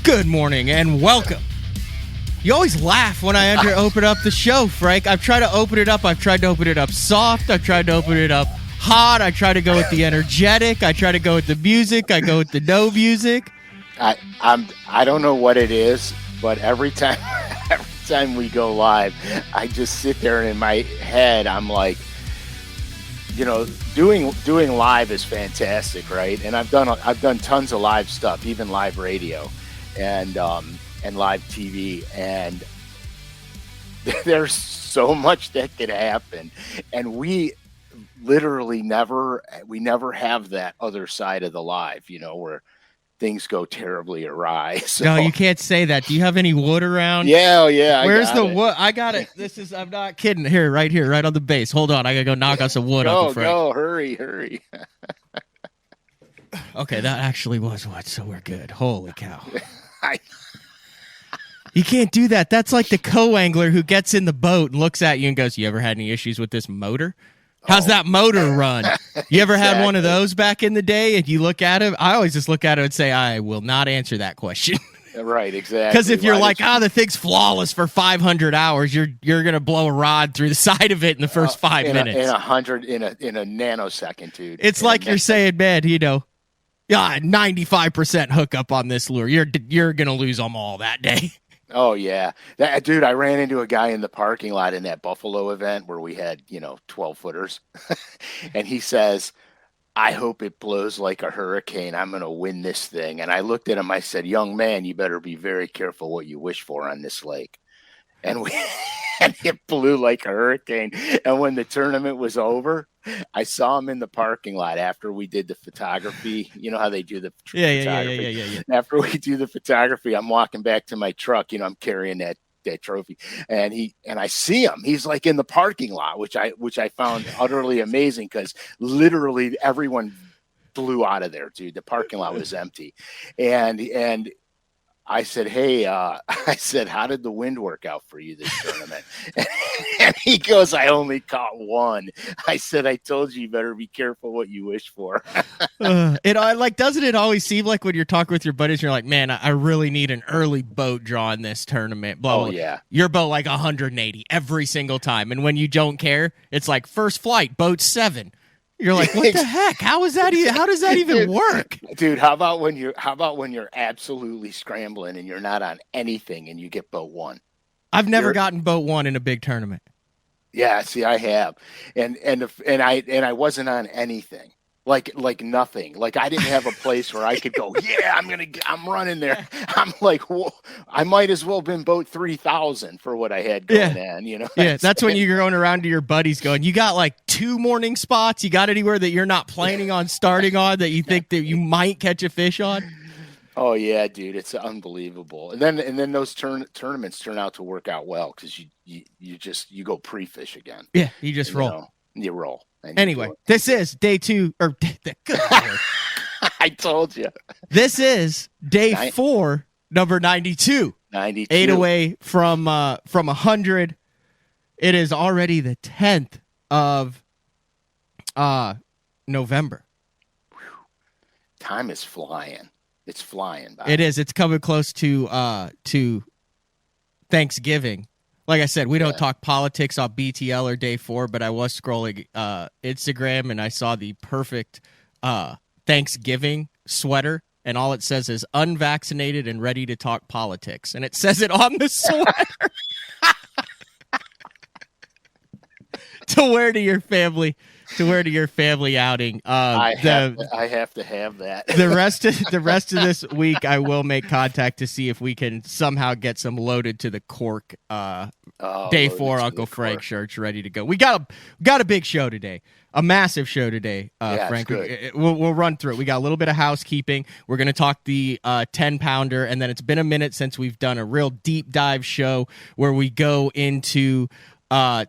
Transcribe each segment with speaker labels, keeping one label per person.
Speaker 1: Good morning and welcome. You always laugh when I open up the show, Frank. I've tried to open it up. I've tried to open it up soft. I've tried to open it up hot. I try to go with the energetic. I try to go with the music. I go with the no music.
Speaker 2: I don't know what it is, but every time we go live, I just sit there and in my head I'm like, you know, doing live is fantastic, right? And I've done tons of live stuff, even live radio and live TV, and there's so much that could happen, and we literally never have that other side of the live, you know, where things go terribly awry. So.
Speaker 1: No, you can't say that. Do you have any wood around?
Speaker 2: Yeah.
Speaker 1: Where's the wood? I got it. I'm not kidding. Here, right on the base. Hold on. I got to go knock on some wood. Uncle Frank.
Speaker 2: Go, hurry.
Speaker 1: Okay, that actually was wood, so we're good. Holy cow. You can't do that. That's like the co-angler who gets in the boat and looks at you and goes, you ever had any issues with this motor? How's that motor run? You ever had one of those back in the day? And you look at him, I always just look at him and say, I will not answer that question.
Speaker 2: Right, exactly.
Speaker 1: Because if you're like, the thing's flawless for 500 hours, you're going to blow a rod through the side of it in the first 5 minutes.
Speaker 2: In a nanosecond, dude.
Speaker 1: It's like you're saying, man, you know, 95% hookup on this lure. You're going to lose them all that day.
Speaker 2: Oh, yeah. Dude, I ran into a guy in the parking lot in that Buffalo event where we had, 12-footers. And he says, I hope it blows like a hurricane. I'm going to win this thing. And I looked at him. I said, young man, you better be very careful what you wish for on this lake. And it blew like a hurricane. And when the tournament was over, I saw him in the parking lot after we did the photography. You know how they do the photography? Yeah. After we do the photography, I'm walking back to my truck. I'm carrying that trophy, and I see him. He's like in the parking lot, which I found utterly amazing because literally everyone blew out of there, dude. The parking lot was empty, and I said, hey, how did the wind work out for you this tournament? And he goes, I only caught one. I said, I told you better be careful what you wish for.
Speaker 1: Doesn't it always seem like when you're talking with your buddies, you're like, man, I really need an early boat draw in this tournament. Blah, blah.
Speaker 2: Yeah.
Speaker 1: Your boat like 180 every single time. And when you don't care, it's like first flight, boat 7. You're like, what the heck? How does that even work?
Speaker 2: Dude, how about when you're absolutely scrambling and you're not on anything and you get boat 1?
Speaker 1: I've never gotten boat 1 in a big tournament.
Speaker 2: Yeah, see, I have. And I wasn't on anything. Like nothing. Like I didn't have a place where I could go, yeah, I'm running there. I'm like, whoa, I might as well have been boat 3,000 for what I had going on,
Speaker 1: Yeah, that's when you're going around to your buddies going, you got like 2 morning spots? You got anywhere that you're not planning on starting on that you think that you might catch a fish on?
Speaker 2: Oh yeah, dude, it's unbelievable. And then those tournaments turn out to work out well because you go pre-fish again.
Speaker 1: Yeah, you just roll.
Speaker 2: You roll.
Speaker 1: Anyway, this is day 2 or good Lord.
Speaker 2: I told you.
Speaker 1: This is day 4, number 92.
Speaker 2: 92.
Speaker 1: 8 away from 100. It is already the 10th of November.
Speaker 2: Time is flying. It's flying by.
Speaker 1: It is. It's coming close to Thanksgiving. Like I said, we don't talk politics on BTL or day 4, but I was scrolling Instagram and I saw the perfect Thanksgiving sweater, and all it says is unvaccinated and ready to talk politics. And it says it on the sweater. To wear to your family outing.
Speaker 2: I have to have that.
Speaker 1: the rest of this week, I will make contact to see if we can somehow get some loaded to the cork. Day 4 Uncle Frank shirts ready to go. We got a big show today, a massive show today. Frank, we'll run through it. We got a little bit of housekeeping. We're going to talk the 10-pounder, and then it's been a minute since we've done a real deep dive show where we go into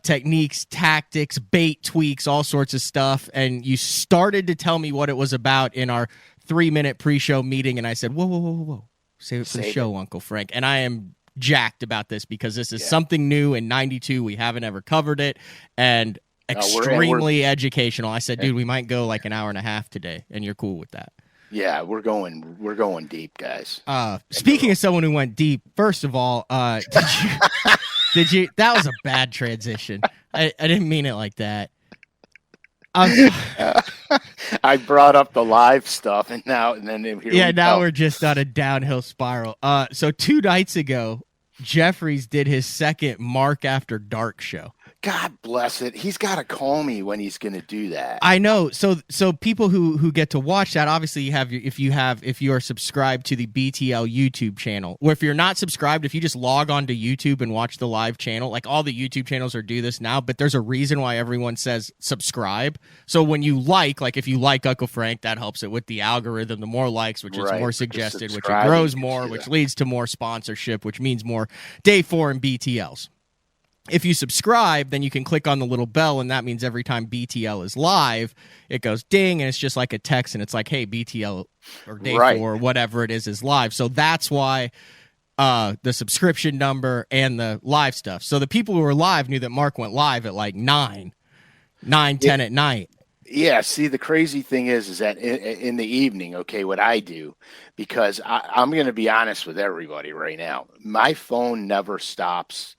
Speaker 1: techniques, tactics, bait tweaks, all sorts of stuff. And you started to tell me what it was about in our 3-minute pre-show meeting, and I said, whoa. Save it for the show, Uncle Frank. And I am jacked about this because this is something new in 92. We haven't ever covered it, and extremely educational. I said, dude, we might go like an hour and a half today, and you're cool with that.
Speaker 2: Yeah, we're going deep, guys.
Speaker 1: Speaking of someone who went deep, first of all, that was a bad transition. I didn't mean it like that.
Speaker 2: I brought up the live stuff, and then here we
Speaker 1: Yeah, now
Speaker 2: go.
Speaker 1: we're just on a downhill spiral. So 2 nights ago, Jeffries did his second Mark After Dark show.
Speaker 2: God bless it. He's got to call me when he's going to do that.
Speaker 1: I know. So people who get to watch that, obviously you have if you are subscribed to the BTL YouTube channel, or if you're not subscribed, if you just log on to YouTube and watch the live channel, like all the YouTube channels are do this now, but there's a reason why everyone says subscribe. So when you like if you like Uncle Frank, that helps it with the algorithm. The more likes, which is more suggested, which it grows more, which leads to more sponsorship, which means more Day 4 and BTLs. If you subscribe, then you can click on the little bell, and that means every time BTL is live, it goes ding, and it's just like a text, and it's like, hey, BTL or Day 4 or whatever it is live. So that's why the subscription number and the live stuff. So the people who were live knew that Mark went live at like 10 at night.
Speaker 2: Yeah, see, the crazy thing is that in the evening, okay, what I do, because I'm going to be honest with everybody right now, my phone never stops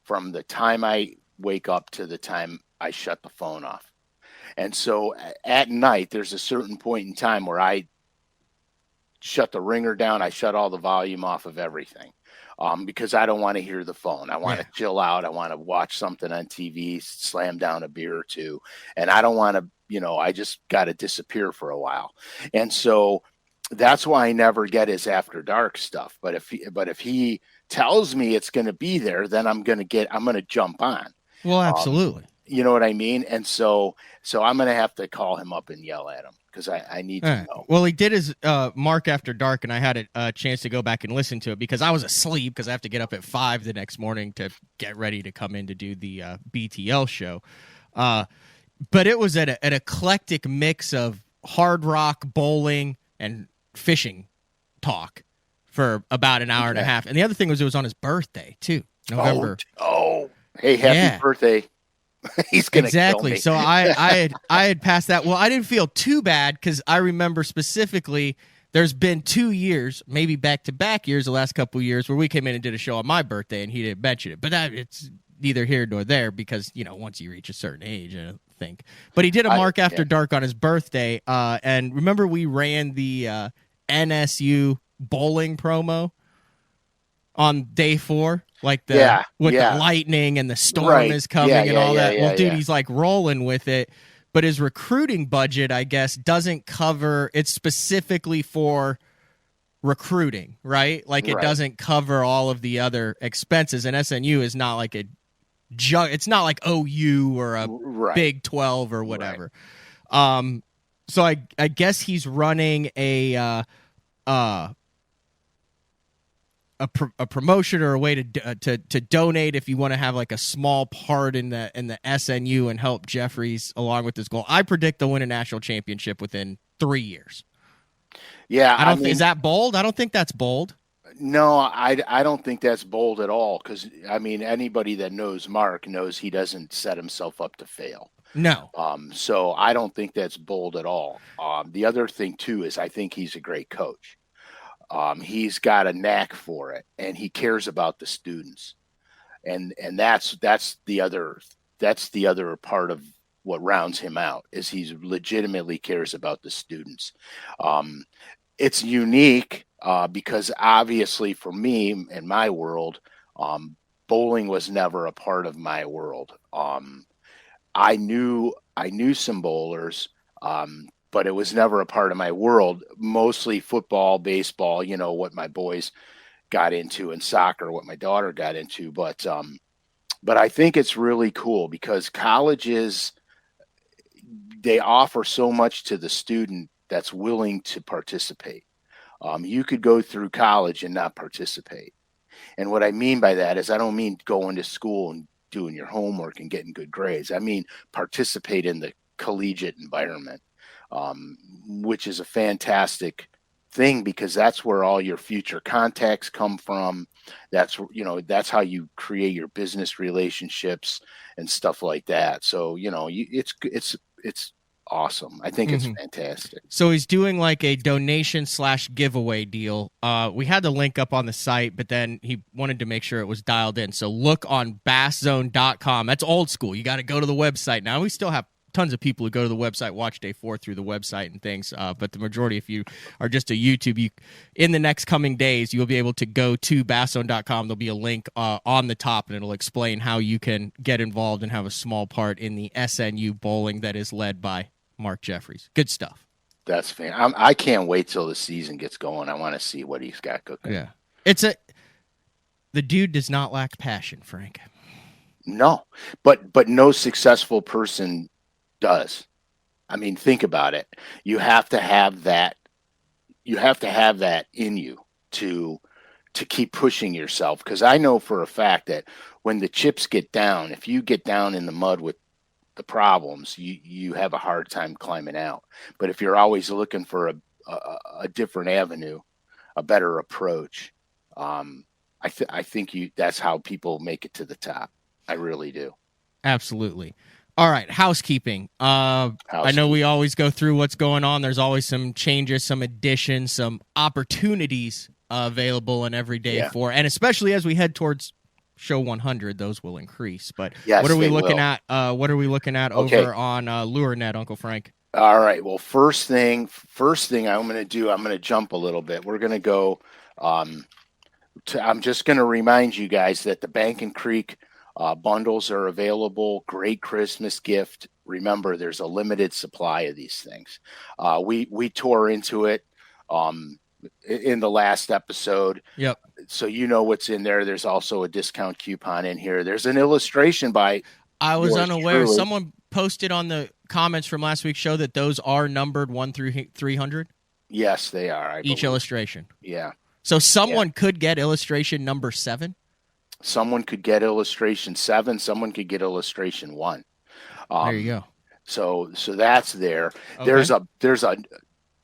Speaker 2: from the time I wake up to the time I shut the phone off. And so at night, there's a certain point in time where I shut the ringer down. I shut all the volume off of everything because I don't want to hear the phone. I want to chill out. I want to watch something on TV, slam down a beer or two. And I don't want to, I just got to disappear for a while. And so that's why I never get his after dark stuff. But if he tells me it's going to be there, then I'm going to jump on.
Speaker 1: Well, absolutely.
Speaker 2: You know what I mean? And so I'm going to have to call him up and yell at him because I need to know.
Speaker 1: Well, he did his Mark After Dark, and I had a chance to go back and listen to it because I was asleep because I have to get up at 5 the next morning to get ready to come in to do the BTL show. But it was an eclectic mix of hard rock, bowling, and fishing talk for about an hour and a half. And the other thing was it was on his birthday too, November.
Speaker 2: Oh, hey, happy birthday. He's gonna kill me.
Speaker 1: So I had passed that. Well, I didn't feel too bad because I remember specifically there's been 2 years, maybe back-to-back years, the last couple of years, where we came in and did a show on my birthday and he didn't mention it. But it's neither here nor there because, once you reach a certain age, I think. But he did a Mark After Dark on his birthday. And remember we ran the NSU bowling promo on Day 4, like the lightning and the storm is coming and all that. Well, dude, he's like rolling with it, but his recruiting budget, I guess, doesn't cover. It's specifically for recruiting, right? Like it doesn't cover all of the other expenses. And SNU is not like it's not like OU or a Big 12 or whatever. So I guess he's running a promotion or a way to donate if you want to have like a small part in the SNU and help Jeffries along with his goal. I predict they'll win a national championship within 3 years.
Speaker 2: Yeah,
Speaker 1: I don't. Is that bold? I don't think that's bold.
Speaker 2: No, I don't think that's bold at all. Because anybody that knows Mark knows he doesn't set himself up to fail.
Speaker 1: No.
Speaker 2: So I don't think that's bold at all. The other thing too is I think he's a great coach. He's got a knack for it, and he cares about the students, and that's the other part of what rounds him out is he legitimately cares about the students. It's unique because obviously for me in my world, bowling was never a part of my world. I knew some bowlers. But it was never a part of my world, mostly football, baseball, what my boys got into, and soccer, what my daughter got into. But I think it's really cool because colleges, they offer so much to the student that's willing to participate. You could go through college and not participate. And what I mean by that is I don't mean going to school and doing your homework and getting good grades. I mean participate in the collegiate environment. Which is a fantastic thing because that's where all your future contacts come from. That's how you create your business relationships and stuff like that. So it's awesome. I think it's fantastic.
Speaker 1: So he's doing like a donation / giveaway deal. We had the link up on the site, but then he wanted to make sure it was dialed in. So look on basszone.com. That's old school. You got to go to the website. Now we still have tons of people who go to the website, watch Day 4 through the website and things. But the majority, if you are just a YouTube, in the next coming days, you'll be able to go to basszone.com. There'll be a link on the top, and it'll explain how you can get involved and have a small part in the SNU bowling that is led by Mark Jeffries. Good stuff.
Speaker 2: That's fan. I can't wait till the season gets going. I want to see what he's got cooking.
Speaker 1: Yeah, the dude does not lack passion, Frank.
Speaker 2: No, but no successful person does. I mean, think about it. You have to have that. You have to have that in you to keep pushing yourself. Because I know for a fact that when the chips get down, if you get down in the mud with the problems, you have a hard time climbing out. But if you're always looking for a different avenue, a better approach, I think that's how people make it to the top. I really do.
Speaker 1: Absolutely. All right, housekeeping. I know we always go through what's going on. There's always some changes, some additions, some opportunities available in every Day 4, and especially as we head towards show 100, those will increase. But
Speaker 2: yes,
Speaker 1: what are we looking at? What are we looking at over on LureNet, Uncle Frank?
Speaker 2: All right. Well, first thing I'm going to do, I'm going to jump a little bit. We're going to go. I'm just going to remind you guys that the Bank and Creek bundles are available. Great Christmas gift. Remember, there's a limited supply of these things. We tore into it in the last episode.
Speaker 1: Yep.
Speaker 2: So you know what's in there. There's also a discount coupon in here. There's an illustration by.
Speaker 1: I was unaware. Truly. Someone posted on the comments from last week's show that those are numbered 1 through 300.
Speaker 2: Yes, they are.
Speaker 1: Each illustration.
Speaker 2: Yeah.
Speaker 1: So someone could get illustration number 7.
Speaker 2: Someone could get illustration 7. Someone could get illustration 1.
Speaker 1: There you go.
Speaker 2: So that's there. Okay. There's a.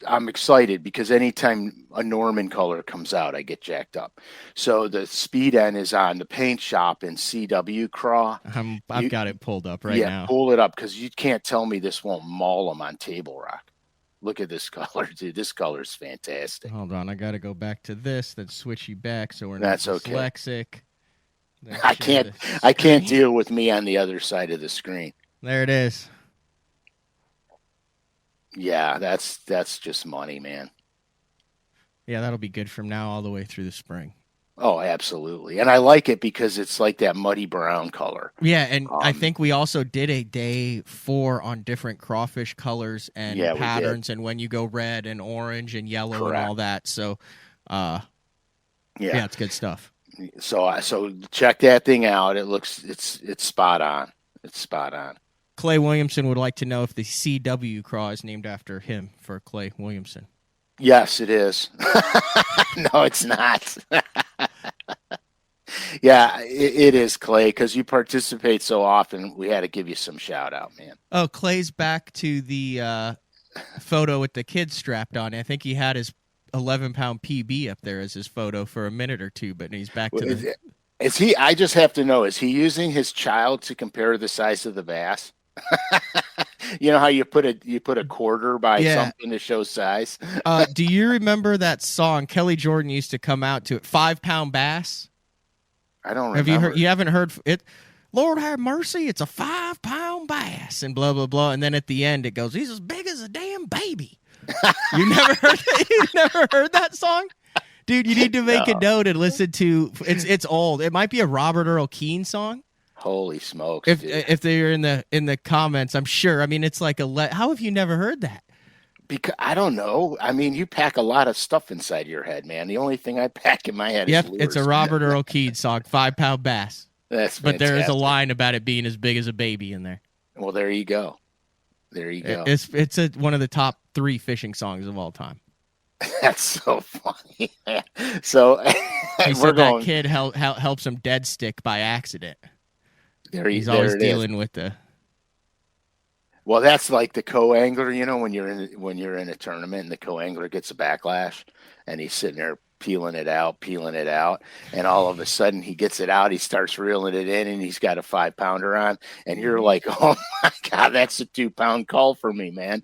Speaker 2: I'm excited because anytime a Norman color comes out, I get jacked up. So the speed end is on the paint shop in CW Craw.
Speaker 1: I've got it pulled up now.
Speaker 2: Yeah, pull it up because you can't tell me this won't maul them on Table Rock. Look at this color, dude. This color is fantastic.
Speaker 1: Hold on, I got to go back to this. Then switch you back so we're not dyslexic.
Speaker 2: Okay. I can't deal with me on the other side of the screen.
Speaker 1: There it is.
Speaker 2: Yeah, that's just money, man.
Speaker 1: Yeah, that'll be good from now all the way through the spring.
Speaker 2: Oh, absolutely. And I like it because it's like that muddy brown color.
Speaker 1: Yeah, and I think we also did a Day 4 on different crawfish colors and patterns and when you go red and orange and yellow and all that. So, yeah, it's good stuff.
Speaker 2: So check that thing out. It's spot on. It's spot on.
Speaker 1: Clay Williamson would like to know if the CW Craw is named after him for Clay Williamson.
Speaker 2: Yes, it is. No, it's not. Yeah, it is, Clay, because you participate so often. We had to give you some shout out, man.
Speaker 1: Oh, Clay's back to the photo with the kids strapped on. I think he had his 11-pound PB up there as his photo for a minute or two, but he's back to the...
Speaker 2: Is he? I just have to know, is he using his child to compare the size of the bass? You know how you put a quarter by something to show size?
Speaker 1: Do you remember that song Kelly Jordan used to come out to? 5-pound bass?
Speaker 2: I don't remember.
Speaker 1: Have you heard? You haven't heard it? Lord have mercy, it's a 5-pound bass, and blah blah blah. And then at the end, it goes, "He's as big as a damn baby." You never heard that? You never heard that song, dude? You need to make a note and listen to. It's old. It might be a Robert Earl Keen song.
Speaker 2: Holy smokes!
Speaker 1: If they're in the comments, I'm sure. I mean, it's like how have you never heard that?
Speaker 2: Because I don't know. I mean, you pack a lot of stuff inside your head, man. The only thing I pack in my head is lures.
Speaker 1: It's a Robert Earl Keen song, 5-pound bass.
Speaker 2: That's fantastic.
Speaker 1: But there is a line about it being as big as a baby in there.
Speaker 2: Well, there you go. There you go.
Speaker 1: It's one of the top 3 fishing songs of all time.
Speaker 2: That's so funny. So
Speaker 1: he said that kid helps him dead stick by accident. He's always dealing with the.
Speaker 2: Well, that's like the co-angler, you know, when you're in a tournament and the co-angler gets a backlash and he's sitting there peeling it out. And all of a sudden he gets it out. He starts reeling it in, and he's got a 5-pounder on. And you're like, oh my God, that's a 2-pound call for me, man.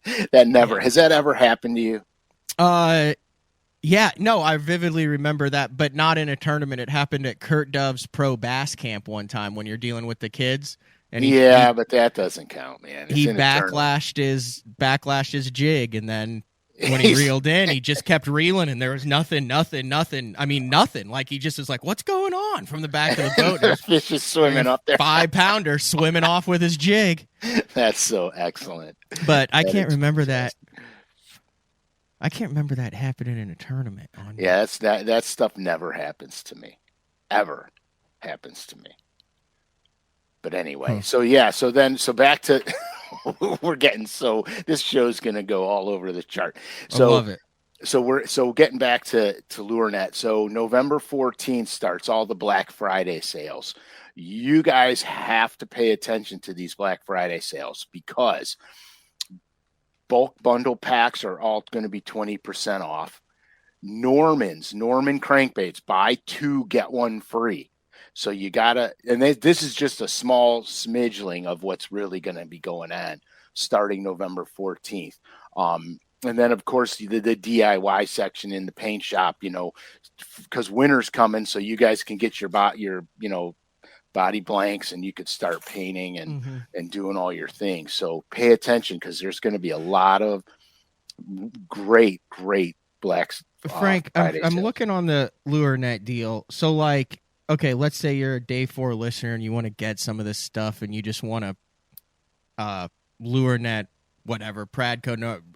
Speaker 2: Has that ever happened to you?
Speaker 1: Yeah, no, I vividly remember that, but not in a tournament. It happened at Kurt Dove's pro bass camp one time when you're dealing with the kids. And
Speaker 2: but that doesn't count, man.
Speaker 1: He backlashed his jig, and then when he reeled in, he just kept reeling, and there was nothing. I mean, nothing. Like, he just was like, "What's going on?" From the back of the boat.
Speaker 2: The fish is swimming up there.
Speaker 1: 5-pounder swimming off with his jig.
Speaker 2: That's so excellent.
Speaker 1: But I can't remember that. I can't remember that happening in a tournament.
Speaker 2: Yeah, that stuff never happens to me. Ever happens to me. But anyway, so back to this show's going to go all over the chart. So,
Speaker 1: I love it.
Speaker 2: So getting back to LureNet. So November 14th starts all the Black Friday sales. You guys have to pay attention to these Black Friday sales because bulk bundle packs are all going to be 20% off. Norman crankbaits, buy 2, get 1 free. So you gotta, and this is just a small smidgeling of what's really going to be going on starting November 14th. And then of course the DIY section in the paint shop, because winter's coming, so you guys can get your body blanks, and you could start painting and doing all your things. So pay attention, because there's going to be a lot of great Black
Speaker 1: Frank, I'm looking on the LureNet deal. So, like, okay, let's say you're a day 4 listener and you want to get some of this stuff, and you just want a LureNet, whatever, Pradco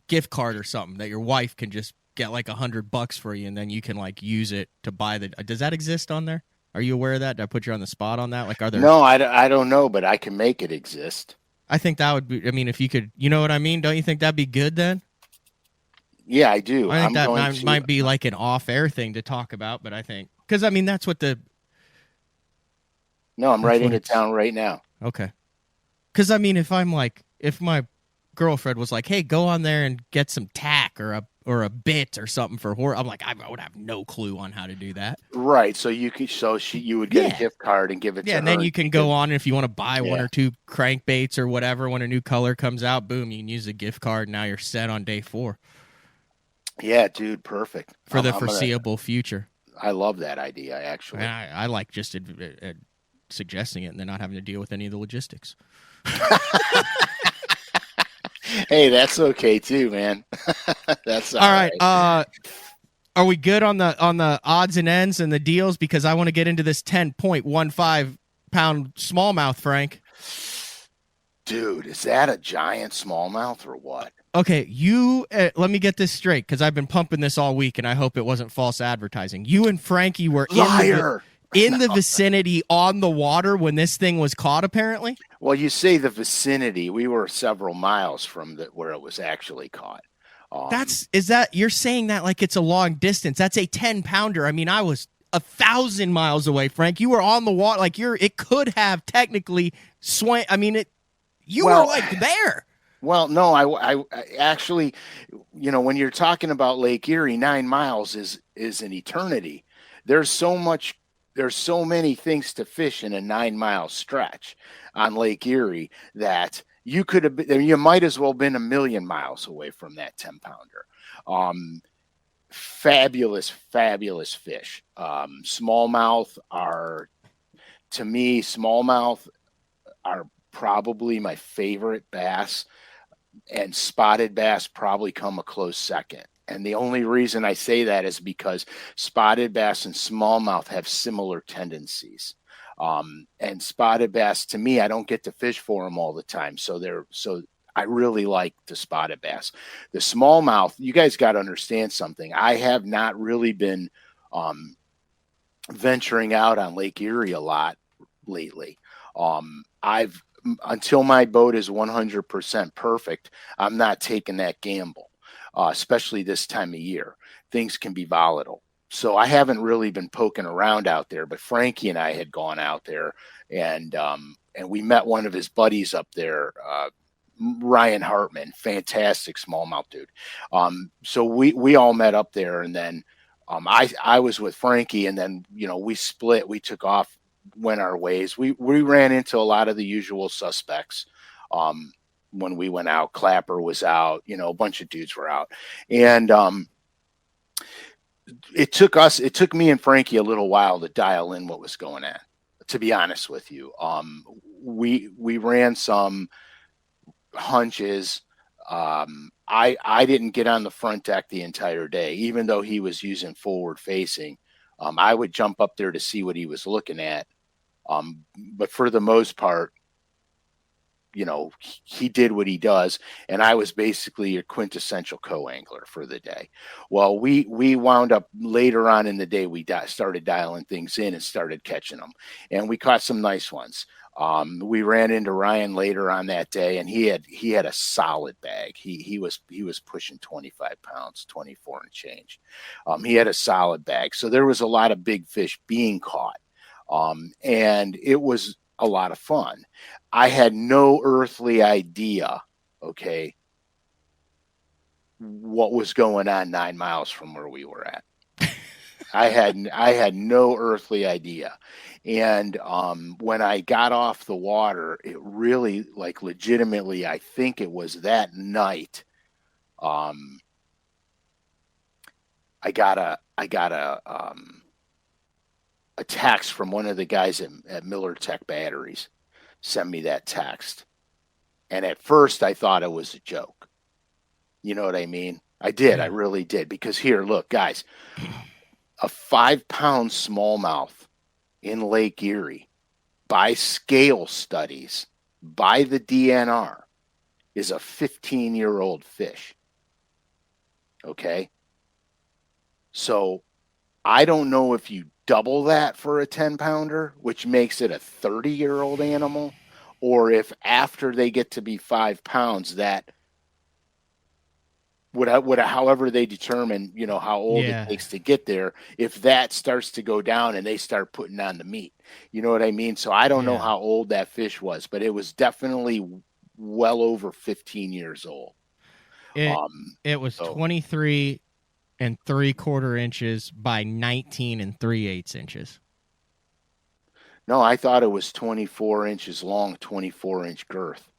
Speaker 1: gift card or something that your wife can just get like $100 for you, and then you can like use it to buy the. Does that exist on there? Are you aware of that? Did I put you on the spot on that? Like, are there?
Speaker 2: No, I don't know, but I can make it exist.
Speaker 1: I think that would be. I mean, if you could, you know what I mean? Don't you think that'd be good then?
Speaker 2: Yeah, I do.
Speaker 1: I think that might be like an off-air thing to talk about, but I think because I mean that's what the.
Speaker 2: No, I'm writing it down right now.
Speaker 1: Okay. Because I mean, if my girlfriend was like, "Hey, go on there and get some tack or a bit or something for horror," I'm like, I would have no clue on how to do that.
Speaker 2: Right. So you would get a gift card and give it to her.
Speaker 1: And then you can go on, and if you want to buy 1 or 2 crankbaits or whatever, when a new color comes out, boom, you can use a gift card. And now you're set on day 4.
Speaker 2: Yeah, dude, perfect.
Speaker 1: For the foreseeable future.
Speaker 2: I love that idea, actually.
Speaker 1: I like just suggesting it and then not having to deal with any of the logistics.
Speaker 2: Hey, that's okay too, man. That's all right.
Speaker 1: Are we good on the odds and ends and the deals? Because I want to get into this 10.15 pound smallmouth, Frank.
Speaker 2: Dude, is that a giant smallmouth or what?
Speaker 1: Okay, let me get this straight, because I've been pumping this all week, and I hope it wasn't false advertising. You and Frankie were in the vicinity on the water when this thing was caught, apparently?
Speaker 2: Well, you say the vicinity. We were several miles from where it was actually caught.
Speaker 1: You're saying that like it's a long distance. That's a 10-pounder. I mean, I was 1,000 miles away, Frank. You were on the water. Like, it could have technically swam. I mean, were like there.
Speaker 2: Well, no, I actually, when you're talking about Lake Erie, 9 miles is an eternity. There's so many things to fish in a 9-mile stretch on Lake Erie that you might as well have been 1,000,000 miles away from that 10-pounder. Fabulous fish. Smallmouth are probably my favorite bass, and spotted bass probably come a close second. And the only reason I say that is because spotted bass and smallmouth have similar tendencies. And spotted bass, to me, I don't get to fish for them all the time. So I really like the spotted bass. The smallmouth, you guys got to understand something. I have not really been venturing out on Lake Erie a lot lately. Until my boat is 100% perfect, I'm not taking that gamble, especially this time of year. Things can be volatile. So I haven't really been poking around out there, but Frankie and I had gone out there, and we met one of his buddies up there, Ryan Hartman, fantastic smallmouth dude. So we all met up there, and then I was with Frankie, and then we split. We took off, went our ways. We ran into a lot of the usual suspects. When we went out, Clapper was out. A bunch of dudes were out, and it took me and Frankie a little while to dial in what was going on. To be honest with you, we ran some hunches. I didn't get on the front deck the entire day, even though he was using forward facing. I would jump up there to see what he was looking at. But for the most part, he did what he does, and I was basically a quintessential co-angler for the day. Well, we wound up later on in the day, we started dialing things in and started catching them, and we caught some nice ones. We ran into Ryan later on that day, and he had a solid bag. He was pushing 25 pounds, 24 and change. He had a solid bag, so there was a lot of big fish being caught, and it was a lot of fun. I had no earthly idea, okay, what was going on 9 miles from where we were at. I had no earthly idea. And when I got off the water, it really, like, legitimately, I think it was that night, I got a text from one of the guys at Miller Tech Batteries. Send me that text. And at first I thought it was a joke. You know what I mean? I did. Yeah. I really did. Because here, look, guys, a 5-pound smallmouth in Lake Erie by scale studies, by the DNR, is a 15-year-old fish. Okay? So I don't know if you double that for a 10-pounder, which makes it a 30-year-old animal, or if after they get to be 5 pounds, that however they determine, how old it takes to get there, if that starts to go down and they start putting on the meat, you know what I mean? So I don't know how old that fish was, but it was definitely well over 15 years old.
Speaker 1: It was 23 and 3/4 inches by 19 and 3/8 inches.
Speaker 2: No, I thought it was 24 inches long, 24-inch girth.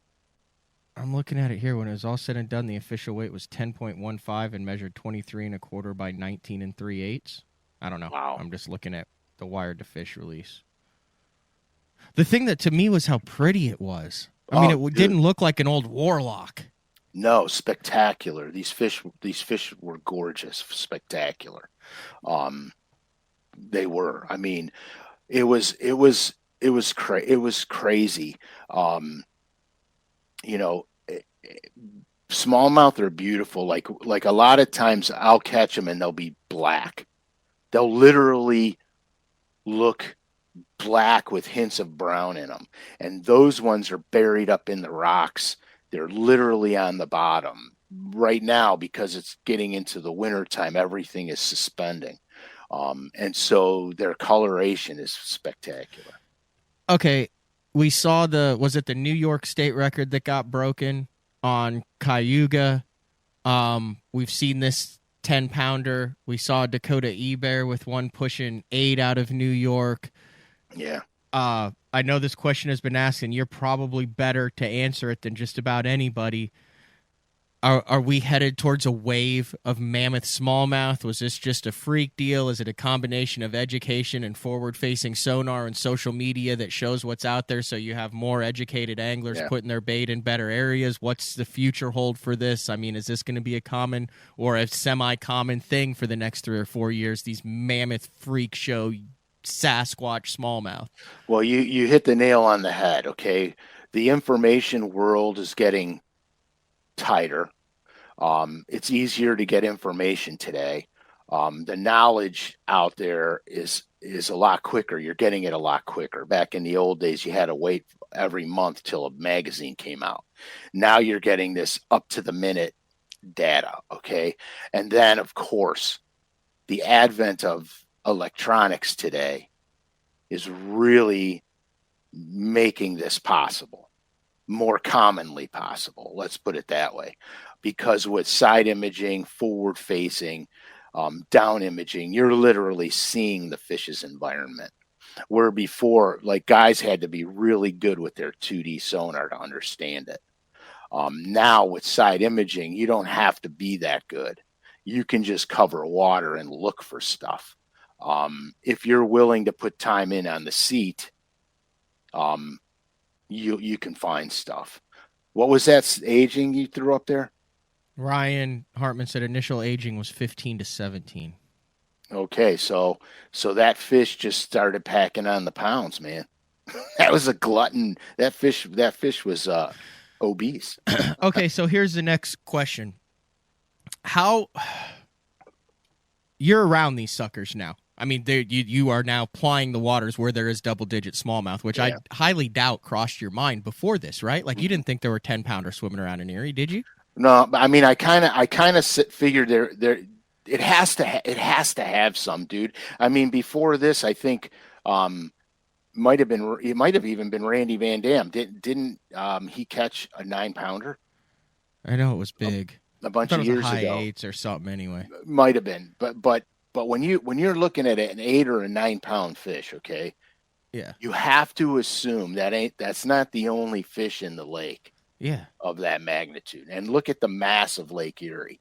Speaker 1: I'm looking at it here. When it was all said and done, the official weight was 10.15 and measured 23 1/4 by 19 and 3/8. I don't know.
Speaker 2: Wow.
Speaker 1: I'm just looking at the Wired to Fish release. The thing that to me was how pretty it was. I mean, it didn't look like an old warlock.
Speaker 2: No, spectacular. These fish were gorgeous, spectacular. They were. I mean, it was crazy. Smallmouth are beautiful. Like a lot of times I'll catch them and they'll be black. They'll literally look black with hints of brown in them. And those ones are buried up in the rocks. They're literally on the bottom right now because it's getting into the winter time. Everything is suspending. And so their coloration is spectacular.
Speaker 1: Okay. We saw was it the New York State record that got broken on Cayuga? We've seen this 10-pounder. We saw Dakota E-Bear with one pushing 8 out of New York.
Speaker 2: Yeah.
Speaker 1: I know this question has been asked, and you're probably better to answer it than just about anybody. Are we headed towards a wave of mammoth smallmouth? Was this just a freak deal? Is it a combination of education and forward-facing sonar and social media that shows what's out there so you have more educated anglers putting their bait in better areas? What's the future hold for this? I mean, is this going to be a common or a semi-common thing for the next 3 or 4 years, these mammoth freak show Sasquatch smallmouth?
Speaker 2: Well, you hit the nail on the head, okay? The information world is getting tighter. It's easier to get information today. The knowledge out there is a lot quicker. You're getting it a lot quicker. Back in the old days, you had to wait every month till a magazine came out. Now you're getting this up to the minute data, okay? And then, of course, the advent of electronics today is really making this possible. more commonly possible. Let's put it that way. Because with side imaging, forward facing, down imaging, you're literally seeing the fish's environment. Where before, like guys had to be really good with their 2D sonar to understand it. Now with side imaging, you don't have to be that good. You can just cover water and look for stuff. If you're willing to put time in on the seat, you can find stuff. What was that aging you threw up there?
Speaker 1: Ryan Hartman said initial aging was 15 to 17.
Speaker 2: Okay, so that fish just started packing on the pounds, man. That was a glutton. That fish was obese.
Speaker 1: Okay, so here's the next question. How you're around these suckers now? I mean, you are now plying the waters where there is double-digit smallmouth, which I highly doubt crossed your mind before this, right? Like, you didn't think there were 10-pounders swimming around in Erie, did you?
Speaker 2: No, I mean, I kind of figured there it has to have some, dude. I mean, before this, I think it might have even been Randy Van Dam. Didn't he catch a 9-pounder?
Speaker 1: I know it was big.
Speaker 2: A bunch of years
Speaker 1: high
Speaker 2: ago.
Speaker 1: 8s or something anyway.
Speaker 2: Might have been, but when you're looking at an 8 or a 9-pound fish, okay,
Speaker 1: yeah,
Speaker 2: you have to assume that's not the only fish in the lake, of that magnitude. And look at the mass of Lake Erie.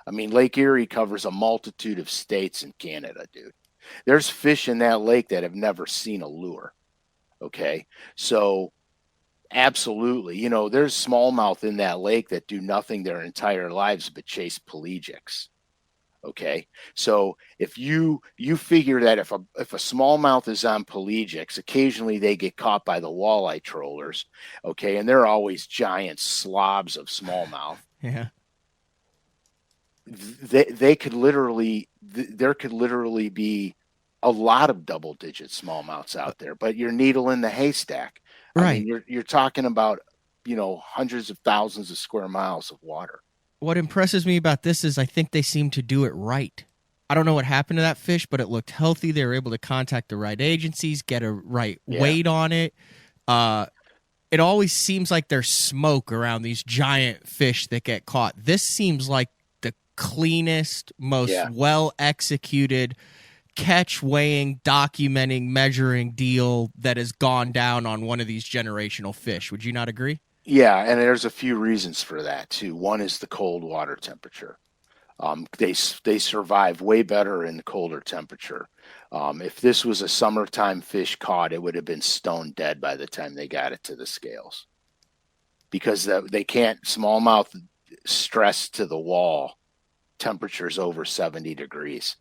Speaker 2: I mean, Lake Erie covers a multitude of states in Canada, dude. There's fish in that lake that have never seen a lure. Okay, so absolutely, there's smallmouth in that lake that do nothing their entire lives but chase pelagics. Okay, so if you figure that if a smallmouth is on pelagics, occasionally they get caught by the walleye trollers. Okay, and they're always giant slobs of smallmouth.
Speaker 1: Yeah,
Speaker 2: there could literally be a lot of double-digit smallmouths out there, but you're needle in the haystack.
Speaker 1: Right.
Speaker 2: I mean, you're talking about hundreds of thousands of square miles of water.
Speaker 1: What impresses me about this is I think they seem to do it right. I don't know what happened to that fish, but it looked healthy. They were able to contact the right agencies, get a right weight on it. It always seems like there's smoke around these giant fish that get caught. This seems like the cleanest, most well-executed catch, weighing, documenting, measuring deal that has gone down on one of these generational fish. Would you not agree?
Speaker 2: Yeah, and there's a few reasons for that too. One is the cold water temperature. They survive way better in the colder temperature. If this was a summertime fish caught, it would have been stone dead by the time they got it to the scales, because they can't smallmouth stress to the wall temperatures over 70 degrees.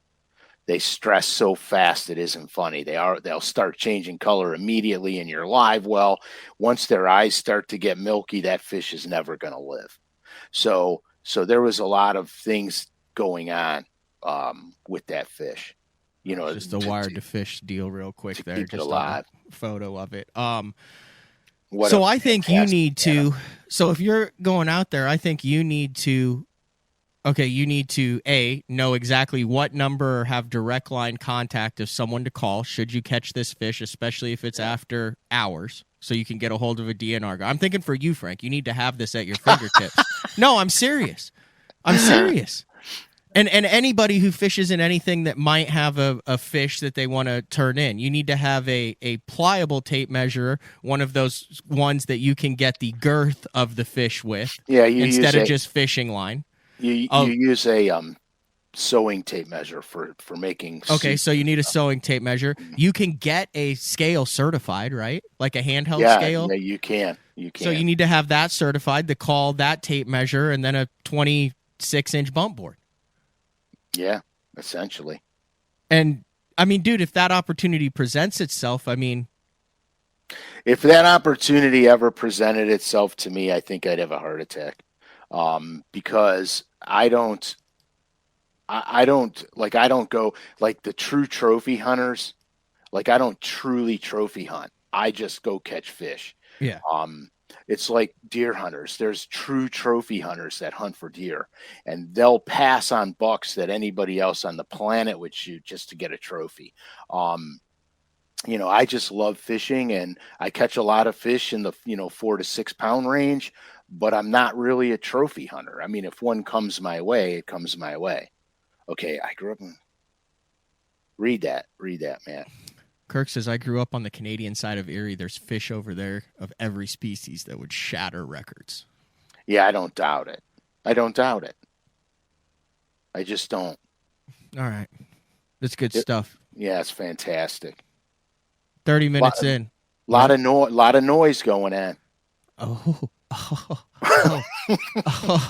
Speaker 2: They stress so fast it isn't funny. They'll start changing color immediately in your live well. Once their eyes start to get milky, that fish is never going to live. So there was a lot of things going on with that fish.
Speaker 1: Just a wired to fish deal real quick there.
Speaker 2: Keep
Speaker 1: just
Speaker 2: it alive.
Speaker 1: A photo of it. So I think you need to. So if you're going out there, I think you need to. Okay, you need to, A, know exactly what number or have direct line contact of someone to call should you catch this fish, especially if it's after hours, so you can get a hold of a DNR guy. I'm thinking for you, Frank. You need to have this at your fingertips. No, I'm serious. And anybody who fishes in anything that might have a fish that they want to turn in, you need to have a pliable tape measure, one of those ones that you can get the girth of the fish with instead of just fishing line.
Speaker 2: You use a sewing tape measure for making.
Speaker 1: Okay, so you need a sewing tape measure. You can get a scale certified, right? Like a handheld scale.
Speaker 2: Yeah, you can.
Speaker 1: So you need to have that certified to call that tape measure, and then a 26-inch bump board.
Speaker 2: Yeah, essentially.
Speaker 1: And I mean, dude, if that opportunity presents itself, I mean,
Speaker 2: if that opportunity ever presented itself to me, I think I'd have a heart attack. Because I don't go like the true trophy hunters. Like, I don't truly trophy hunt. I just go catch fish.
Speaker 1: Yeah.
Speaker 2: It's like deer hunters. There's true trophy hunters that hunt for deer, and they'll pass on bucks that anybody else on the planet would shoot just to get a trophy. I just love fishing, and I catch a lot of fish in the 4 to 6 pound range, but I'm not really a trophy hunter. I mean, if one comes my way, it comes my way. Okay, I grew up in. Read that, Matt.
Speaker 1: Kirk says, I grew up on the Canadian side of Erie. There's fish over there of every species that would shatter records.
Speaker 2: Yeah, I don't doubt it. I don't doubt it. I just don't.
Speaker 1: All right. That's good stuff.
Speaker 2: Yeah, it's fantastic.
Speaker 1: 30 minutes in.
Speaker 2: Lot of noise going on.
Speaker 1: Oh,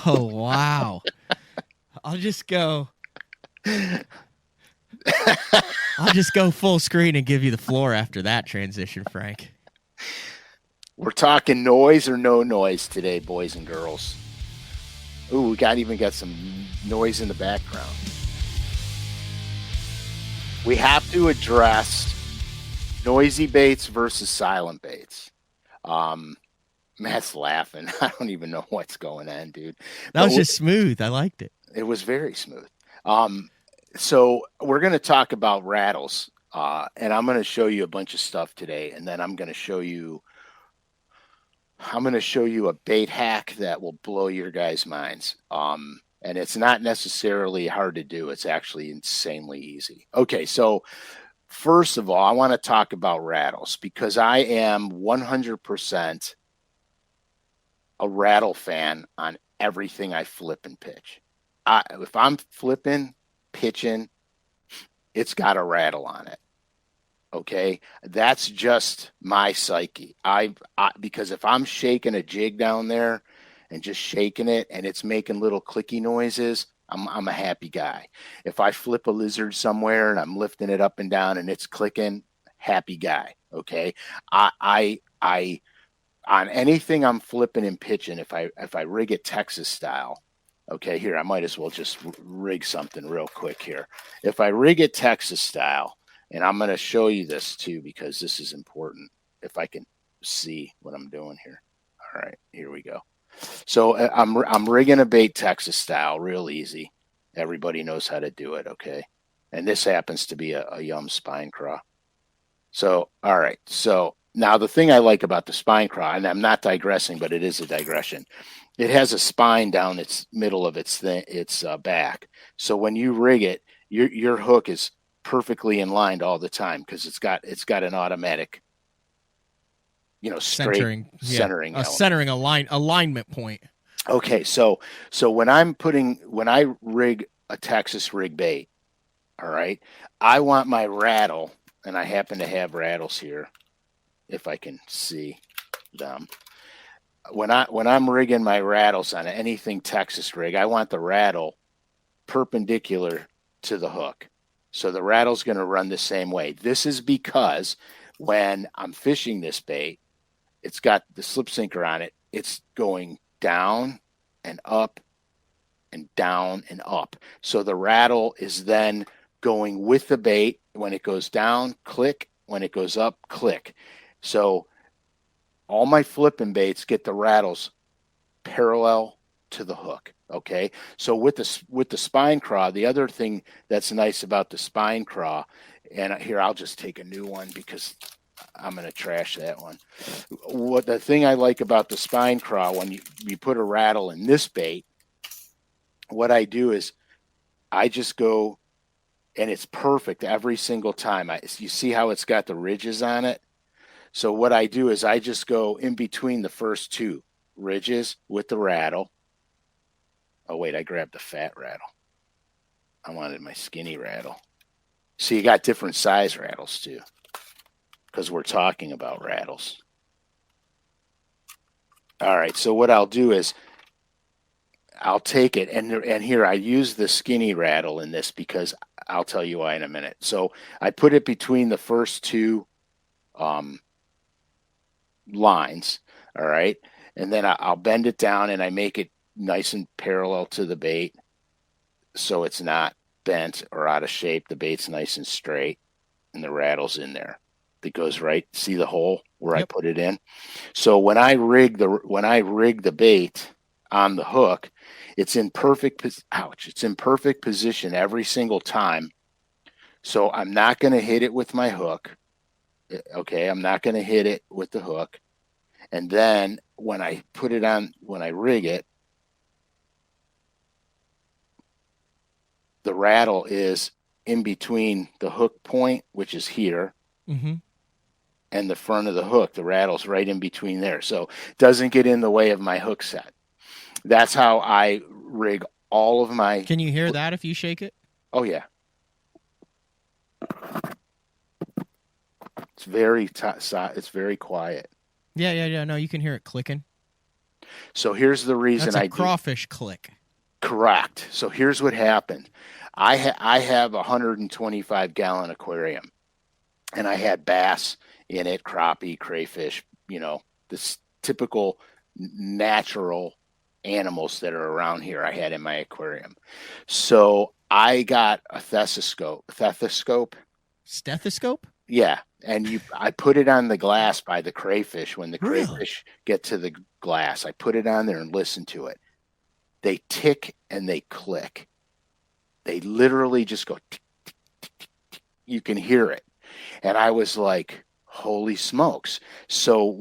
Speaker 1: wow. I'll just go full screen and give you the floor after that transition, Frank.
Speaker 2: We're talking noise or no noise today, boys and girls. Ooh, we got some noise in the background. We have to address noisy baits versus silent baits. Matt's laughing. I don't even know what's going on, dude.
Speaker 1: That was just smooth. I liked it.
Speaker 2: It was very smooth. So we're going to talk about rattles, and I'm going to show you a bunch of stuff today, and then I'm going to show you a bait hack that will blow your guys' minds. And it's not necessarily hard to do. It's actually insanely easy. Okay, so first of all, I want to talk about rattles because I am 100% a rattle fan on everything I flip and pitch. If I'm flipping, pitching, it's got a rattle on it. Okay, that's just my psyche. Because if I'm shaking a jig down there and just shaking it and it's making little clicky noises, I'm a happy guy. If I flip a lizard somewhere and I'm lifting it up and down and it's clicking, happy guy. Okay, I on anything I'm flipping and pitching, if I rig it Texas style. Okay, here I might as well just rig something real quick here. If I rig it Texas style. And I'm going to show you this too, because this is important. If I can see what I'm doing here. All right, here we go. So I'm rigging a bait Texas style, real easy. Everybody knows how to do it, okay? And this happens to be a Yum spine craw. So, all right. So now the thing I like about the spine craw, and I'm not digressing, but it is a digression. It has a spine down its middle of its back. So when you rig it, your hook is perfectly in line all the time because it's got an automatic, straight centering
Speaker 1: alignment point.
Speaker 2: Okay, so when I rig a Texas rig bait, all right, I want my rattle, and I happen to have rattles here, if I can see them. When I'm rigging my rattles on anything Texas rig, I want the rattle perpendicular to the hook. So the rattle's going to run the same way. This is because when I'm fishing this bait, it's got the slip sinker on it. It's going down and up and down and up. So the rattle is then going with the bait. When it goes down, click. When it goes up, click. So all my flipping baits get the rattles parallel to the hook. Okay, so with the spine craw, the other thing that's nice about the spine craw, and here I'll just take a new one because I'm going to trash that one. What the thing I like about the spine craw, when you put a rattle in this bait, what I do is I just go, and it's perfect every single time. You see how it's got the ridges on it? So what I do is I just go in between the first two ridges with the rattle. Oh, wait, I grabbed the fat rattle. I wanted my skinny rattle. So you got different size rattles too, because we're talking about rattles. All right, so what I'll do is I'll take it, and here I use the skinny rattle in this because I'll tell you why in a minute. So I put it between the first two lines, all right? And then I'll bend it down and I make it nice and parallel to the bait so it's not bent or out of shape. The bait's nice and straight and the rattle's in there. It goes right. See the hole where I put it in? So when I rig the bait on the hook, it's in perfect position every single time. So I'm not going to hit it with my hook. Okay, I'm not going to hit it with the hook. And then when I put it on, when I rig it, the rattle is in between the hook point, which is here,
Speaker 1: Mm-hmm.
Speaker 2: and the front of the hook. The rattle's right in between there. So it doesn't get in the way of my hook set. That's how I rig all of my.
Speaker 1: Can you hear that if you shake it?
Speaker 2: Oh, yeah. It's very it's very quiet.
Speaker 1: Yeah. No, you can hear it clicking.
Speaker 2: So here's the reason
Speaker 1: That's a crawfish click.
Speaker 2: Correct. So here's what happened. I have a 125 gallon aquarium, and I had bass in it, crappie, crayfish, this typical natural animals that are around here I had in my aquarium. So I got a stethoscope.
Speaker 1: Stethoscope?
Speaker 2: Yeah. And I put it on the glass by the crayfish. When the
Speaker 1: Really?
Speaker 2: crayfish get to the glass, I put it on there and listen to it. They tick and they click. They literally just go tick, tick, tick, tick, tick. You can hear it. And I was like, holy smokes. So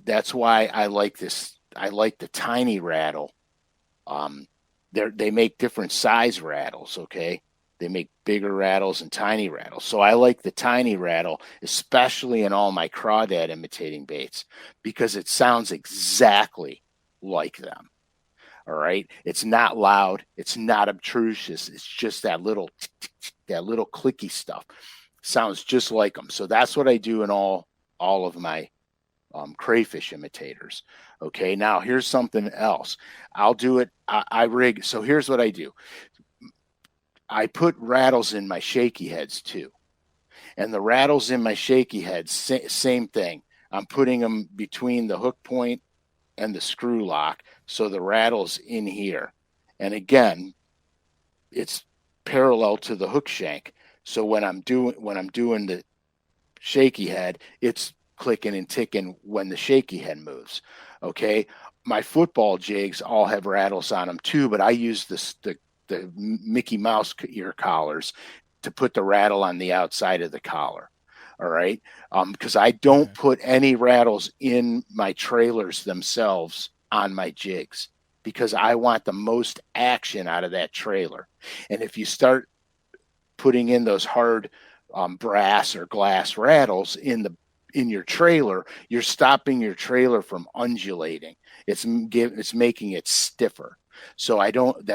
Speaker 2: that's why I like this. I like the tiny rattle. They make different size rattles. Okay. They make bigger rattles and tiny rattles. So I like the tiny rattle, especially in all my crawdad imitating baits, because it sounds exactly like them. All right. It's not loud. It's not obtrusious. It's just that little clicky stuff. Sounds just like them. So that's what I do in all of my crayfish imitators. Okay. Now here's something else. I'll do it. I rig. So here's what I do. I put rattles in my shaky heads too. And the rattles in my shaky heads, same thing. I'm putting them between the hook point and the screw lock, so the rattle's in here. And again, it's parallel to the hook shank. So when I'm doing the shaky head, it's clicking and ticking when the shaky head moves. Okay. My football jigs all have rattles on them too, but I use the Mickey Mouse ear collars to put the rattle on the outside of the collar. All right. Because I don't put any rattles in my trailers themselves on my jigs, because I want the most action out of that trailer. And if you start putting in those hard brass or glass rattles in your trailer, you're stopping your trailer from undulating. It's making it stiffer. So I don't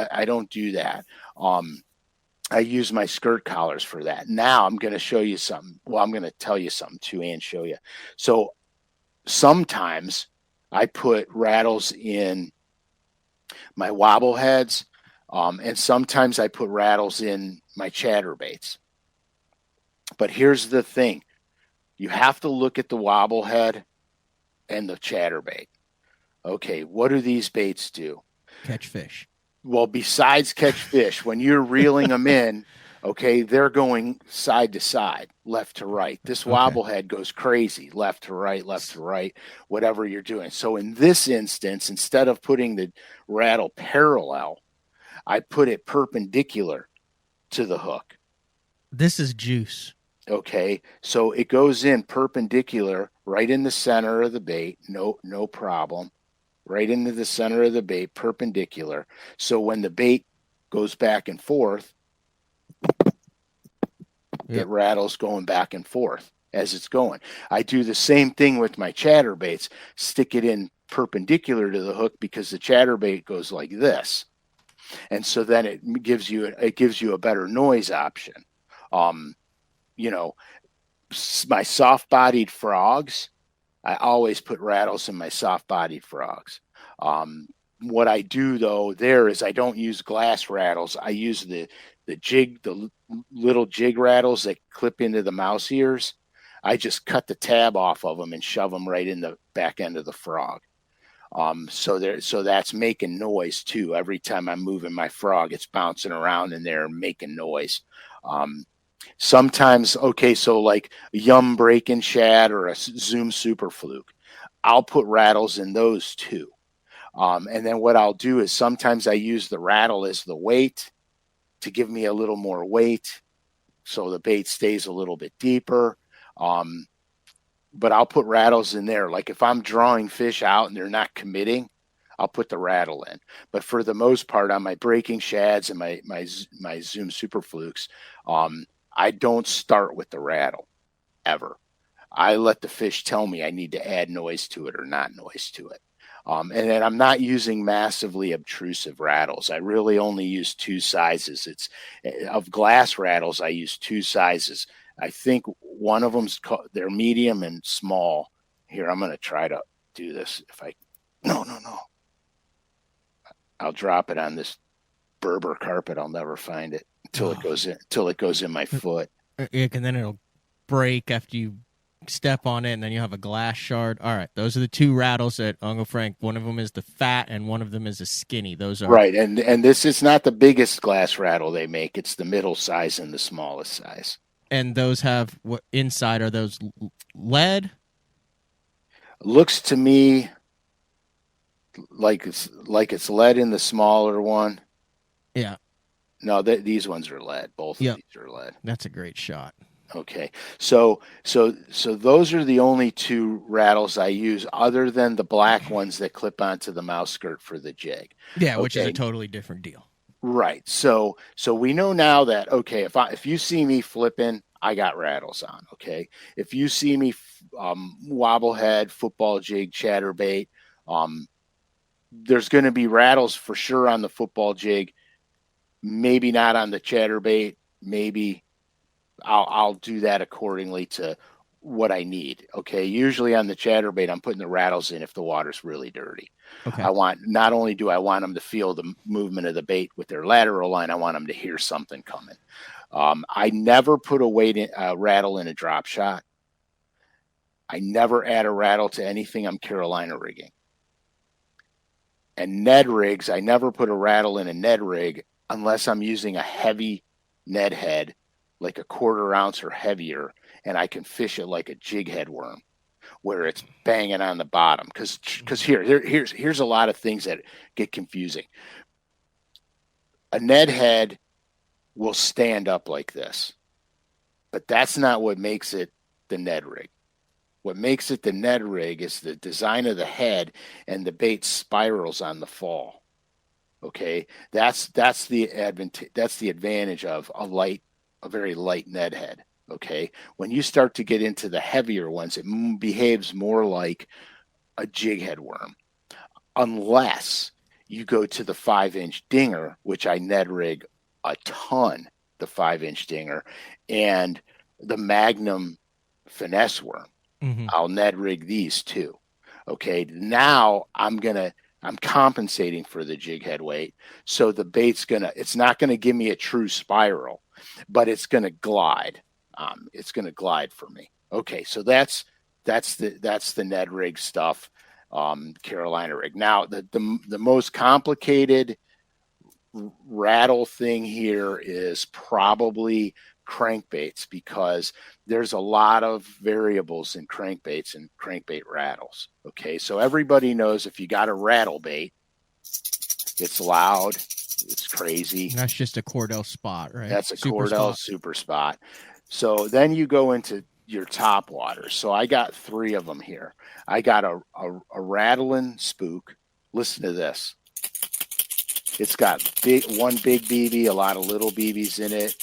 Speaker 2: do that. I use my skirt collars for that. Now I'm going to show you something. Well, I'm going to tell you something too and show you. So sometimes I put rattles in my wobble heads, and sometimes I put rattles in my chatterbaits. But here's the thing. You have to look at the wobble head and the chatterbait. Okay, what do these baits do?
Speaker 1: Catch fish.
Speaker 2: Well, besides catch fish, when you're reeling them in, okay, they're going side to side, left to right. This wobble head goes crazy, left to right, whatever you're doing. So in this instance, instead of putting the rattle parallel, I put it perpendicular to the hook.
Speaker 1: This is juice.
Speaker 2: Okay, so it goes in perpendicular right in the center of the bait. No problem. Right into the center of the bait, perpendicular. So when the bait goes back and forth, it rattles going back and forth as it's going. I do the same thing with my chatterbaits. Stick it in perpendicular to the hook, because the chatterbait goes like this, and so then it gives you a better noise option. My soft-bodied frogs, I always put rattles in my soft-bodied frogs. What I do though there is I don't use glass rattles. I use the little jig rattles that clip into the mouse ears. I just cut the tab off of them and shove them right in the back end of the frog. So that's making noise too. Every time I'm moving my frog, it's bouncing around in there and making noise. Sometimes, so like a Yum Breaking Shad or a Zoom Super Fluke, I'll put rattles in those too. And then what I'll do is sometimes I use the rattle as the weight to give me a little more weight, so the bait stays a little bit deeper. but I'll put rattles in there. Like if I'm drawing fish out and they're not committing, I'll put the rattle in. But for the most part, on my breaking shads and my Zoom Super Flukes, I don't start with the rattle ever. I let the fish tell me I need to add noise to it or not noise to it. And then I'm not using massively obtrusive rattles. I really only use two sizes. It's of glass rattles. I use two sizes. I think one of them's they're medium and small. Here, I'm going to try to do this. No. I'll drop it on this Berber carpet. I'll never find it until it goes in my foot.
Speaker 1: And then it'll break after you step on it, and then you have a glass shard. All right, those are the two rattles at Uncle Frank. One of them is the fat, and one of them is a skinny. Those are
Speaker 2: right. And this is not the biggest glass rattle they make. It's the middle size and the smallest size.
Speaker 1: And those have what inside are those lead?
Speaker 2: Looks to me like it's lead in the smaller one.
Speaker 1: Yeah.
Speaker 2: No, these ones are lead. Both of these are lead.
Speaker 1: That's a great shot.
Speaker 2: Okay, so those are the only two rattles I use, other than the black ones that clip onto the mouse skirt for the jig.
Speaker 1: Yeah, which is a totally different deal.
Speaker 2: Right. So we know now that if you see me flipping, I got rattles on. Okay, if you see me wobblehead, football jig, chatterbait, there's going to be rattles for sure on the football jig. Maybe not on the chatterbait. Maybe. I'll do that accordingly to what I need. Okay. Usually on the chatterbait, I'm putting the rattles in if the water's really dirty.
Speaker 1: Okay.
Speaker 2: Not only do I want them to feel the movement of the bait with their lateral line, I want them to hear something coming. I never put a rattle in a drop shot. I never add a rattle to anything I'm Carolina rigging. And Ned rigs, I never put a rattle in a Ned rig unless I'm using a heavy Ned head, like a 1/4 ounce or heavier, and I can fish it like a jig head worm, where it's banging on the bottom. Because here's a lot of things that get confusing. A Ned head will stand up like this, but that's not what makes it the Ned rig. What makes it the Ned rig is the design of the head, and the bait spirals on the fall. Okay, that's the advantage of a very light Ned head. Okay, when you start to get into the heavier ones, it behaves more like a jig head worm, unless you go to the 5-inch dinger, which I Ned rig a ton, the 5-inch dinger, and the Magnum finesse worm. Mm-hmm. I'll Ned rig these too. Okay, now I'm compensating for the jig head weight, so the bait's it's not gonna give me a true spiral, but it's gonna glide. It's gonna glide for me. Okay, so that's the Ned rig stuff, Carolina rig. Now the most complicated rattle thing here is probably crankbaits, because there's a lot of variables in crankbaits and crankbait rattles. Okay, so everybody knows if you got a rattle bait, it's loud, it's crazy.
Speaker 1: And that's just a Cordell spot, right?
Speaker 2: That's a Cordell super spot. So then you go into your top water. So I got 3 of them here. I got a rattling spook. Listen to this. It's got one big BB, a lot of little BBs in it.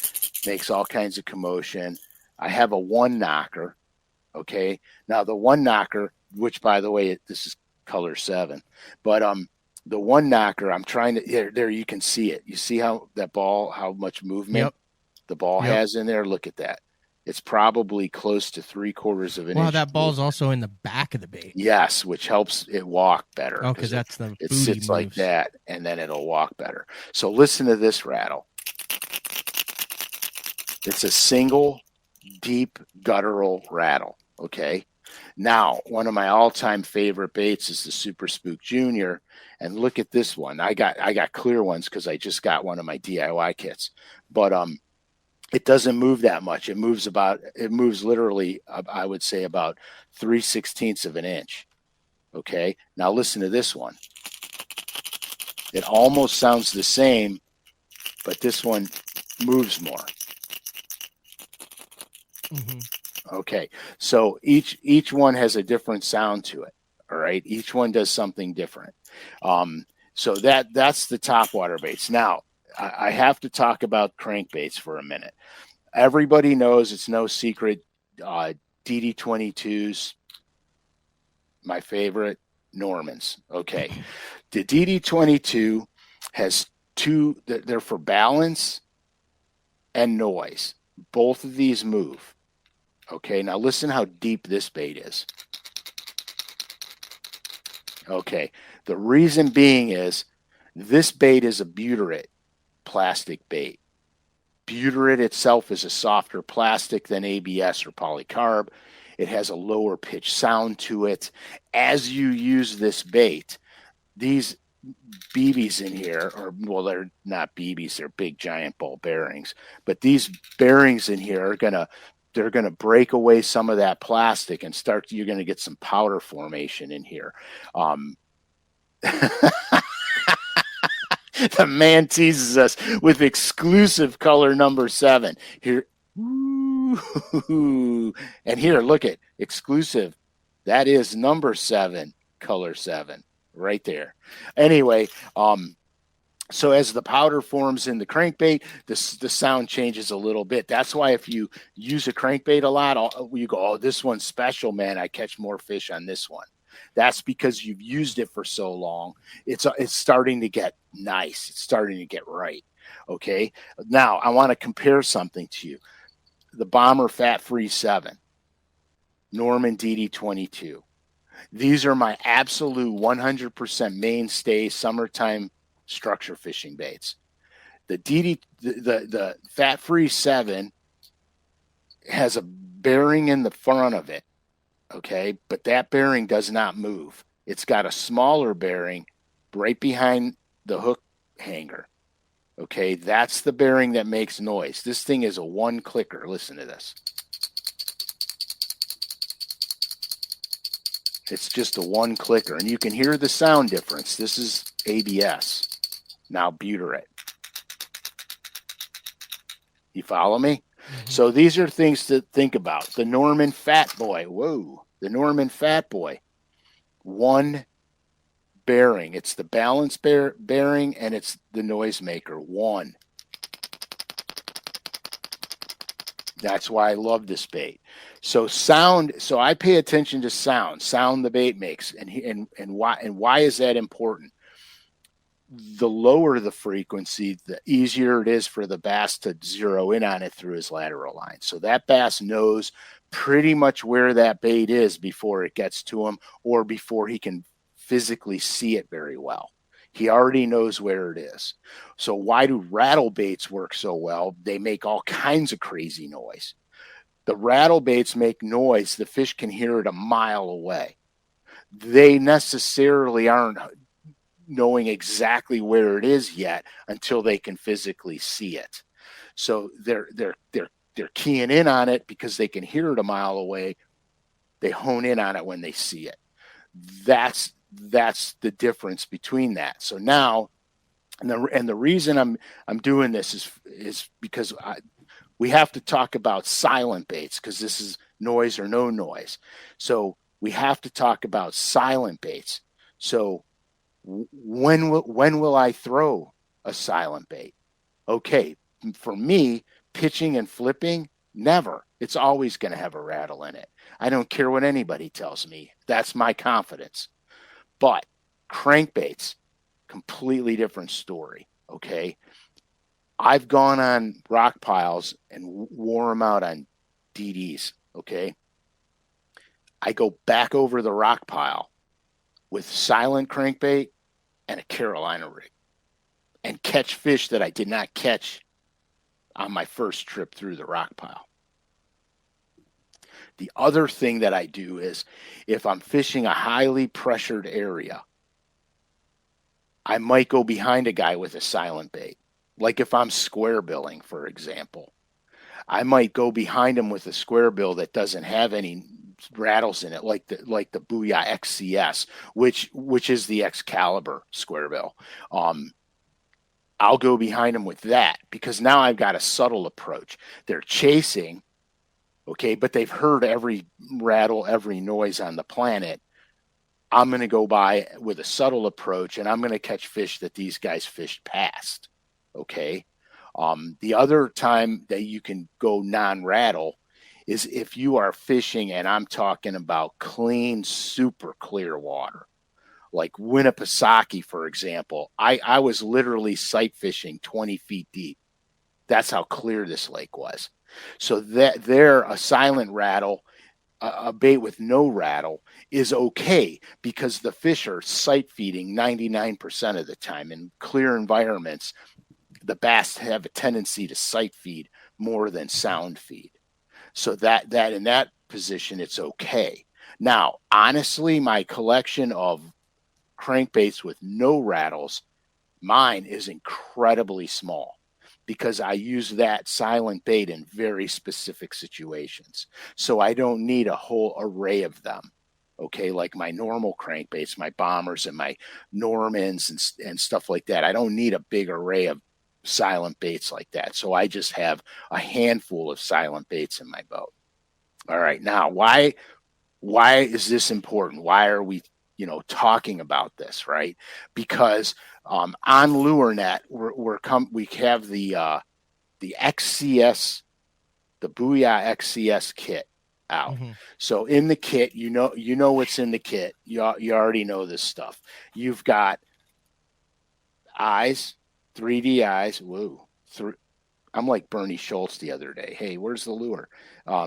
Speaker 2: Makes all kinds of commotion. I have a 1 knocker. Okay. Now the 1 knocker, which by the way, this is color 7, but the 1 knocker, I'm trying to there you can see it. You see how much movement the ball has in there? Look at that. It's probably close to 3/4 of an inch.
Speaker 1: Wow, that ball's also in the back of the bait.
Speaker 2: Yes, which helps it walk better.
Speaker 1: Oh, because that's the
Speaker 2: it sits moves like that, and then it'll walk better. So listen to this rattle. It's a single deep guttural rattle. Okay. Now, one of my all-time favorite baits is the Super Spook Junior, and look at this one. I got clear ones because I just got one of my DIY kits, but it doesn't move that much. It moves literally, I would say, about 3/16 of an inch. Okay. Now listen to this one. It almost sounds the same, but this one moves more.
Speaker 1: Mm-hmm.
Speaker 2: Okay. So each one has a different sound to it. All right. Each one does something different. So that's the topwater baits. Now, I have to talk about crankbaits for a minute. Everybody knows it's no secret. DD22s, my favorite, Normans. Okay. The DD22 has two, they're for balance and noise. Both of these move. Okay. Now listen how deep this bait is. Okay. The reason being is this bait is a butyrate plastic bait. Butyrate itself is a softer plastic than ABS or polycarb. It has a lower pitch sound to it. As you use this bait, these BBs in here, or well, they're not BBs, they're big giant ball bearings, but these bearings in here are they're gonna break away some of that plastic and you're gonna get some powder formation in here. The man teases us with exclusive color number 7 here. Ooh, and here, look at exclusive. That is number 7, color 7, right there. Anyway, so as the powder forms in the crankbait, the sound changes a little bit. That's why if you use a crankbait a lot, you go, oh, this one's special, man. I catch more fish on this one. That's because you've used it for so long. It's starting to get nice. It's starting to get right. Okay. Now I want to compare something to you. The Bomber Fat Free 7, Norman DD22. These are my absolute 100% mainstay summertime structure fishing baits. The Fat Free 7 has a bearing in the front of it. Okay, but that bearing does not move. It's got a smaller bearing right behind the hook hanger. Okay, that's the bearing that makes noise. This thing is a one clicker. Listen to this. It's just a one clicker, and you can hear the sound difference. This is ABS, now butyrate. You follow me? Mm-hmm. So these are things to think about. The Norman Fat Boy. Whoa. The Norman Fat Boy. One bearing. It's the balance bearing, and it's the noisemaker. One. That's why I love this bait. So sound. So I pay attention to sound. Sound the bait makes, and why is that important? The lower the frequency, the easier it is for the bass to zero in on it through his lateral line. So that bass knows pretty much where that bait is before it gets to him, or before he can physically see it very well. He already knows where it is. So why do rattle baits work so well? They make all kinds of crazy noise. The rattle baits make noise. The fish can hear it a mile away. They necessarily aren't knowing exactly where it is yet until they can physically see it. So they're keying in on it because they can hear it a mile away. They hone in on it when they see it. That's the difference between that. So now, and the reason I'm doing this is because we have to talk about silent baits, because this is noise or no noise. So we have to talk about silent baits. So when will I throw a silent bait? Okay, for me, pitching and flipping, never. It's always going to have a rattle in it. I don't care what anybody tells me. That's my confidence. But crankbaits, completely different story. Okay, I've gone on rock piles and wore them out on DDs. Okay, I go back over the rock pile with silent crankbait and a Carolina rig, and catch fish that I did not catch on my first trip through the rock pile. The other thing that I do is, if I'm fishing a highly pressured area, I might go behind a guy with a silent bait. Like if I'm square billing, for example, I might go behind him with a square bill that doesn't have any rattles in it, like the Booyah XCS, which is the Excalibur square bill. I'll go behind him with that, because now I've got a subtle approach. They're chasing, Okay, but they've heard every rattle, every noise on the planet. I'm going to go by with a subtle approach, and I'm going to catch fish that these guys fished past. Okay. The other time that you can go non-rattle is if you are fishing, and I'm talking about clean, super clear water, like Winnipesaukee, for example. I was literally sight fishing 20 feet deep. That's how clear this lake was. So that there, a silent rattle, a bait with no rattle is okay because the fish are sight feeding 99% of the time. In clear environments, the bass have a tendency to sight feed more than sound feed. So that in that position, it's okay. Now, honestly, my collection of crankbaits with no rattles, mine is incredibly small because I use that silent bait in very specific situations. So I don't need a whole array of them. Okay, like my normal crankbaits, my bombers and my Normans and stuff like that. I don't need a big array of silent baits like that. So I just have a handful of silent baits in my boat. All right, now why is this important? Why are we talking about this, right? Because on LureNet, we have the XCS, the Booyah XCS kit out.
Speaker 1: Mm-hmm.
Speaker 2: So in the kit, you know what's in the kit. You already know this stuff. You've got eyes, 3D eyes. Whoa, I'm like Bernie Schultz the other day. Hey, where's the lure?
Speaker 1: I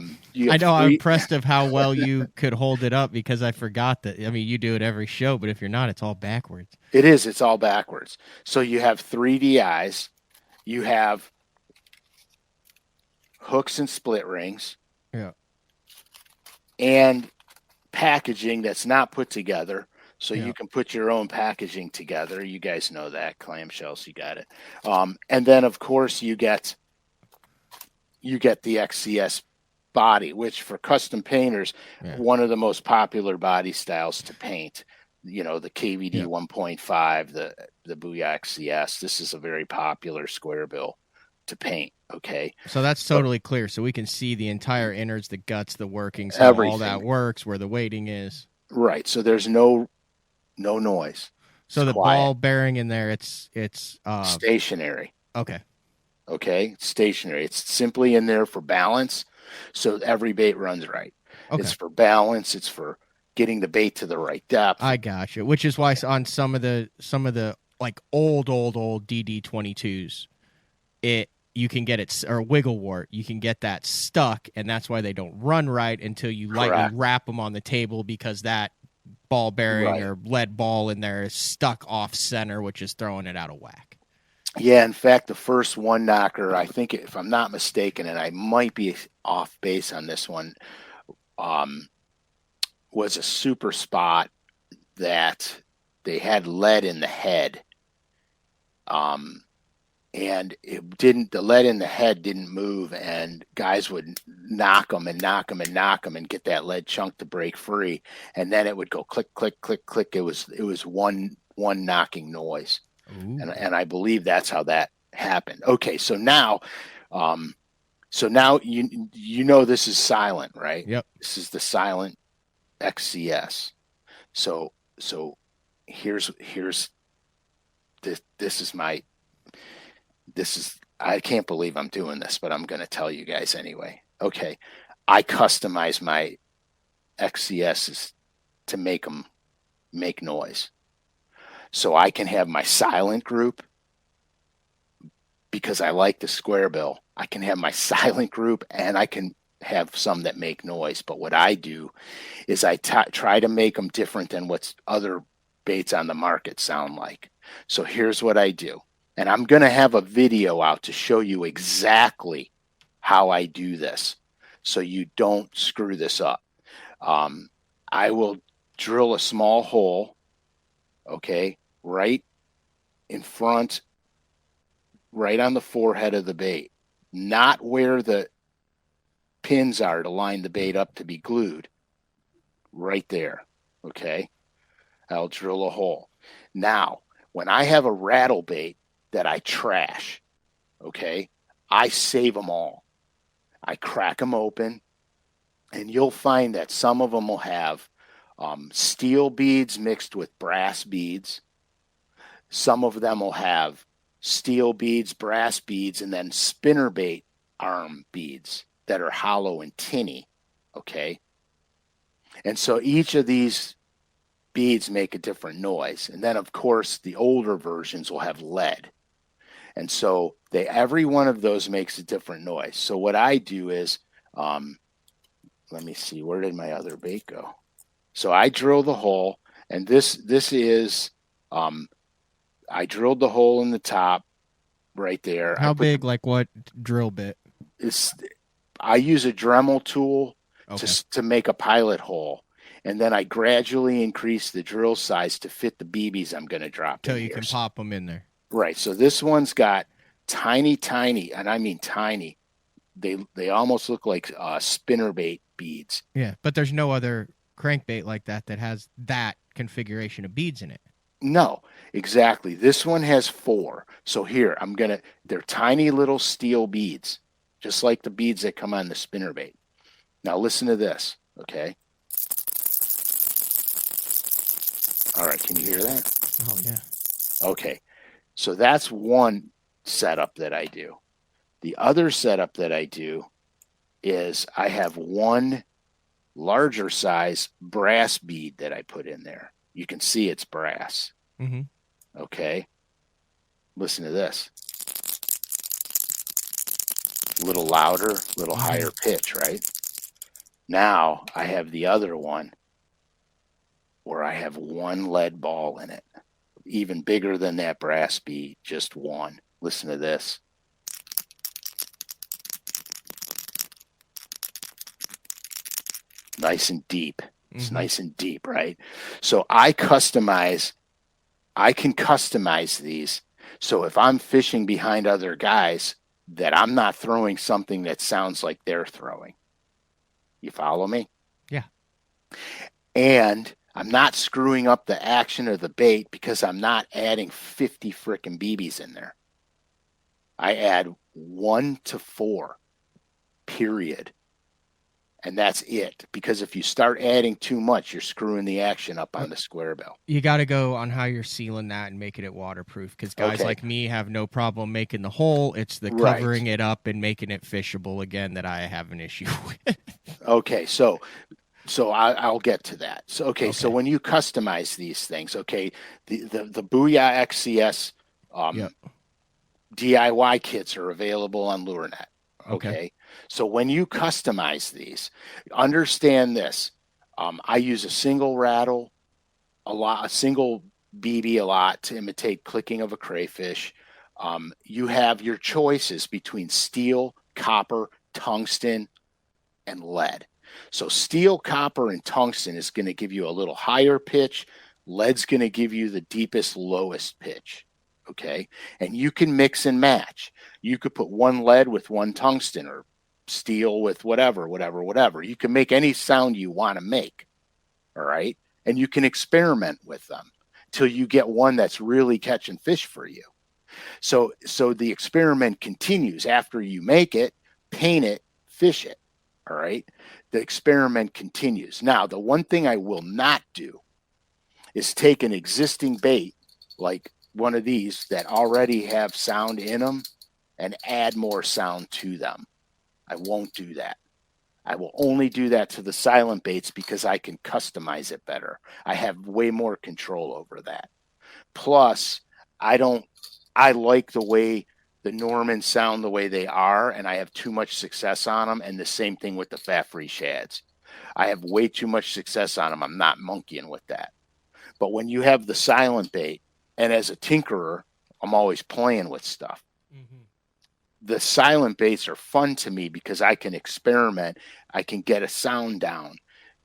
Speaker 1: know I'm impressed of how well you could hold it up because I forgot that. I mean, you do it every show, but if you're not, it's all backwards.
Speaker 2: It is. It's all backwards. So you have 3D eyes. You have hooks and split rings.
Speaker 1: Yeah.
Speaker 2: And packaging that's not put together. So
Speaker 1: Yeah.
Speaker 2: you can put your own packaging together. You guys know that. Clamshells, you got it. And then, of course, you get the XCS body, which for custom painters, one of the most popular body styles to paint. The KVD 1.5, the Booyah XCS. This is a very popular square bill to paint. Okay.
Speaker 1: So that's totally clear. So we can see the entire innards, the guts, the workings, how all that works, where the weighting is.
Speaker 2: Right. So there's no noise.
Speaker 1: So the ball bearing in there, it's
Speaker 2: stationary.
Speaker 1: Okay.
Speaker 2: Okay. It's stationary. It's simply in there for balance. So every bait runs right. Okay. It's for balance. It's for getting the bait to the right depth.
Speaker 1: I gotcha. Which is why on some of the like old DD22s, you can get it, or wiggle wart, you can get that stuck, and that's why they don't run right until you lightly wrap them on the table, because that ball bearing or lead ball in there is stuck off center, which is throwing it out of whack.
Speaker 2: Yeah, in fact, the first one knocker, I think, if I'm not mistaken, and I might be off base on this one, was a super spot that they had lead in the head. And the lead in the head didn't move, and guys would knock them and get that lead chunk to break free. And then it would go click, click, click, click. It was one knocking noise. And I believe that's how that happened. Okay. So now you know, this is silent, right?
Speaker 1: Yep.
Speaker 2: This is the silent XCS. So here's I can't believe I'm doing this, but I'm going to tell you guys anyway. Okay. I customize my XCSs to make them make noise. So I can have my silent group, because I like the square bill. I can have my silent group, and I can have some that make noise. But what I do is I try to make them different than what other baits on the market sound like. So here's what I do. And I'm going to have a video out to show you exactly how I do this, so you don't screw this up. I will drill a small hole, okay, right in front, right on the forehead of the bait, not where the pins are to line the bait up to be glued, right there, okay? I'll drill a hole. Now, when I have a rattle bait that I trash, okay, I save them all. I crack them open, And you'll find that some of them will have steel beads mixed with brass beads. Some of them will have steel beads, brass beads, and then spinnerbait arm beads that are hollow and tinny. Okay. And so each of these beads make a different noise. And then, of course, the older versions will have lead. And so every one of those makes a different noise. So what I do is, let me see, where did my other bait go? So I drill the hole, and this is, I drilled the hole in the top right there.
Speaker 1: How big? Like what drill bit?
Speaker 2: I use a Dremel tool to make a pilot hole. And then I gradually increase the drill size to fit the BBs I'm going to drop in
Speaker 1: here. Until you can pop them in there.
Speaker 2: Right. So this one's got tiny, and I mean tiny. They almost look like spinnerbait beads.
Speaker 1: Yeah, but there's no other crankbait like that has that configuration of beads in it.
Speaker 2: No, exactly. This one has 4. So here, they're tiny little steel beads, just like the beads that come on the spinnerbait. Now listen to this, okay? All right, can you hear that?
Speaker 1: Oh, yeah.
Speaker 2: Okay, so that's one setup that I do. The other setup that I do is I have one larger size brass bead that I put in there. You can see it's brass.
Speaker 1: Mm-hmm.
Speaker 2: Okay, listen to this. A little louder, a little higher pitch, right? Now I have the other one where I have one lead ball in it, even bigger than that brass bead, just one. Listen to this. Nice and deep. It's nice and deep, right? So I can customize these. So if I'm fishing behind other guys, that I'm not throwing something that sounds like they're throwing. You follow me?
Speaker 1: Yeah.
Speaker 2: And I'm not screwing up the action of the bait because I'm not adding 50 frickin' BBs in there. I add 1 to 4, period. And that's it. Because if you start adding too much, you're screwing the action up on the square bill.
Speaker 1: You got to go on how you're sealing that and making it waterproof. Because guys like me have no problem making the hole. It's the covering it up and making it fishable again that I have an issue with.
Speaker 2: Okay, so I'll get to that. So so when you customize these things, the Booyah XCS DIY kits are available on LureNet. Okay. So when you customize these, understand this. I use a single rattle a single BB a lot to imitate clicking of a crayfish. You have your choices between steel, copper, tungsten, and lead. So steel, copper, and tungsten is going to give you a little higher pitch. Lead's going to give you the deepest, lowest pitch. Okay. And you can mix and match. You could put one lead with one tungsten or steel with whatever. You can make any sound you want to make. All right. And you can experiment with them till you get one that's really catching fish for you. So the experiment continues after you make it, paint it, fish it. All right. The experiment continues. Now, the one thing I will not do is take an existing bait like one of these that already have sound in them and add more sound to them. I won't do that. I will only do that to the silent baits because I can customize it better. I have way more control over that. Plus, I like the way the Normans sound the way they are, and I have too much success on them, and the same thing with the fat-free shads. I have way too much success on them. I'm not monkeying with that. But when you have the silent bait, and as a tinkerer, I'm always playing with stuff. Mm-hmm. The silent baits are fun to me because I can experiment. I can get a sound down.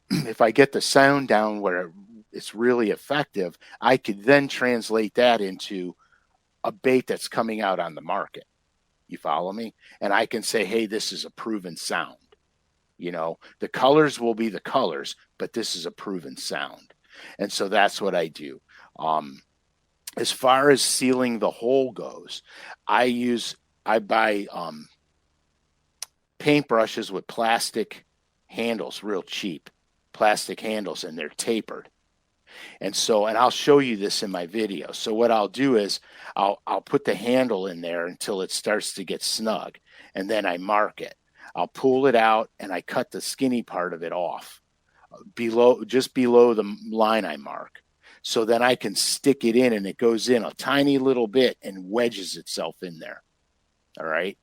Speaker 2: If I get the sound down where it's really effective, I could then translate that into a bait that's coming out on the market. You follow me? And I can say, hey, this is a proven sound. You know, the colors will be the colors, but this is a proven sound. And so that's what I do. As far as sealing the hole goes, I buy paintbrushes with plastic handles, real cheap plastic handles, and they're tapered. And I'll show you this in my video. So what I'll do is I'll put the handle in there until it starts to get snug, and then I mark it. I'll pull it out and I cut the skinny part of it off just below the line I mark. So then I can stick it in, and it goes in a tiny little bit and wedges itself in there. All right.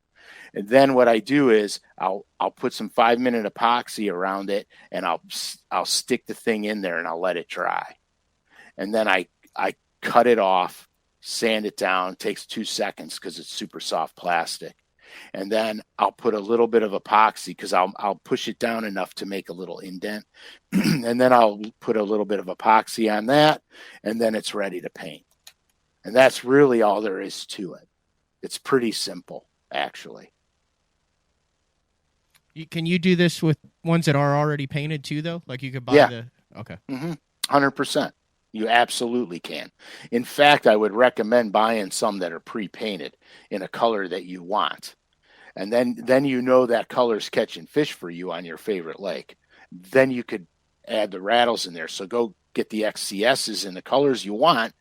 Speaker 2: And then what I do is I'll put some 5-minute epoxy around it, and I'll stick the thing in there, and I'll let it dry. And then I cut it off, sand it down. It takes 2 seconds because it's super soft plastic. And then I'll put a little bit of epoxy, because I'll push it down enough to make a little indent. And then I'll put a little bit of epoxy on that, and then it's ready to paint. And that's really all there is to it. It's pretty simple, actually.
Speaker 1: Can you do this with ones that are already painted too, though? Like you could buy the... Okay.
Speaker 2: 100%. You absolutely can. In fact, I would recommend buying some that are pre-painted in a color that you want. And then you know that color's catching fish for you on your favorite lake. Then you could add the rattles in there. So go get the XCSs in the colors you want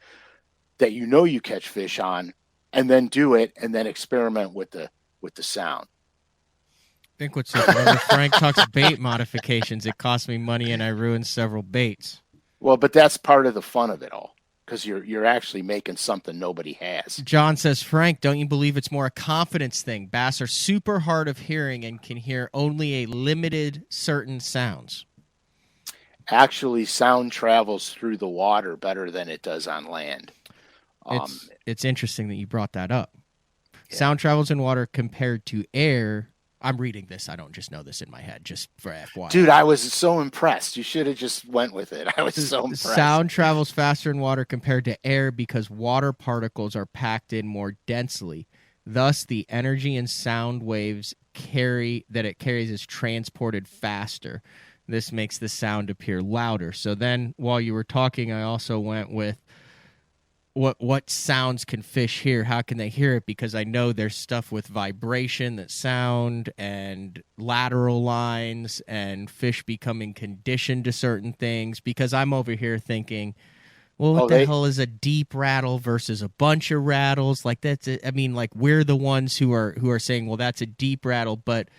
Speaker 2: that you know you catch fish on, and then do it, and then experiment with the sound.
Speaker 1: I think what's it? Whenever Frank talks bait modifications, it costs me money and I ruin several baits.
Speaker 2: Well, but that's part of the fun of it all, because you're actually making something nobody has.
Speaker 1: John says, Frank, don't you believe it's more a confidence thing? Bass are super hard of hearing and can hear only a limited certain sounds.
Speaker 2: Actually, sound travels through the water better than it does on land.
Speaker 1: It's interesting that you brought that up. Yeah. Sound travels in water compared to air. I'm reading this. I don't just know this in my head, just for FYI.
Speaker 2: Dude, I was so impressed. You should have just went with it. I was so impressed.
Speaker 1: Sound travels faster in water compared to air because water particles are packed in more densely. Thus, the energy and sound waves it carries is transported faster. This makes the sound appear louder. So then, while you were talking, I also went with what sounds can fish hear? How can they hear it? Because I know there's stuff with vibration that sound and lateral lines and fish becoming conditioned to certain things. Because I'm over here thinking, well, what the hell is a deep rattle versus a bunch of rattles? Like that's it. I mean, like we're the ones who are saying, well, that's a deep rattle, but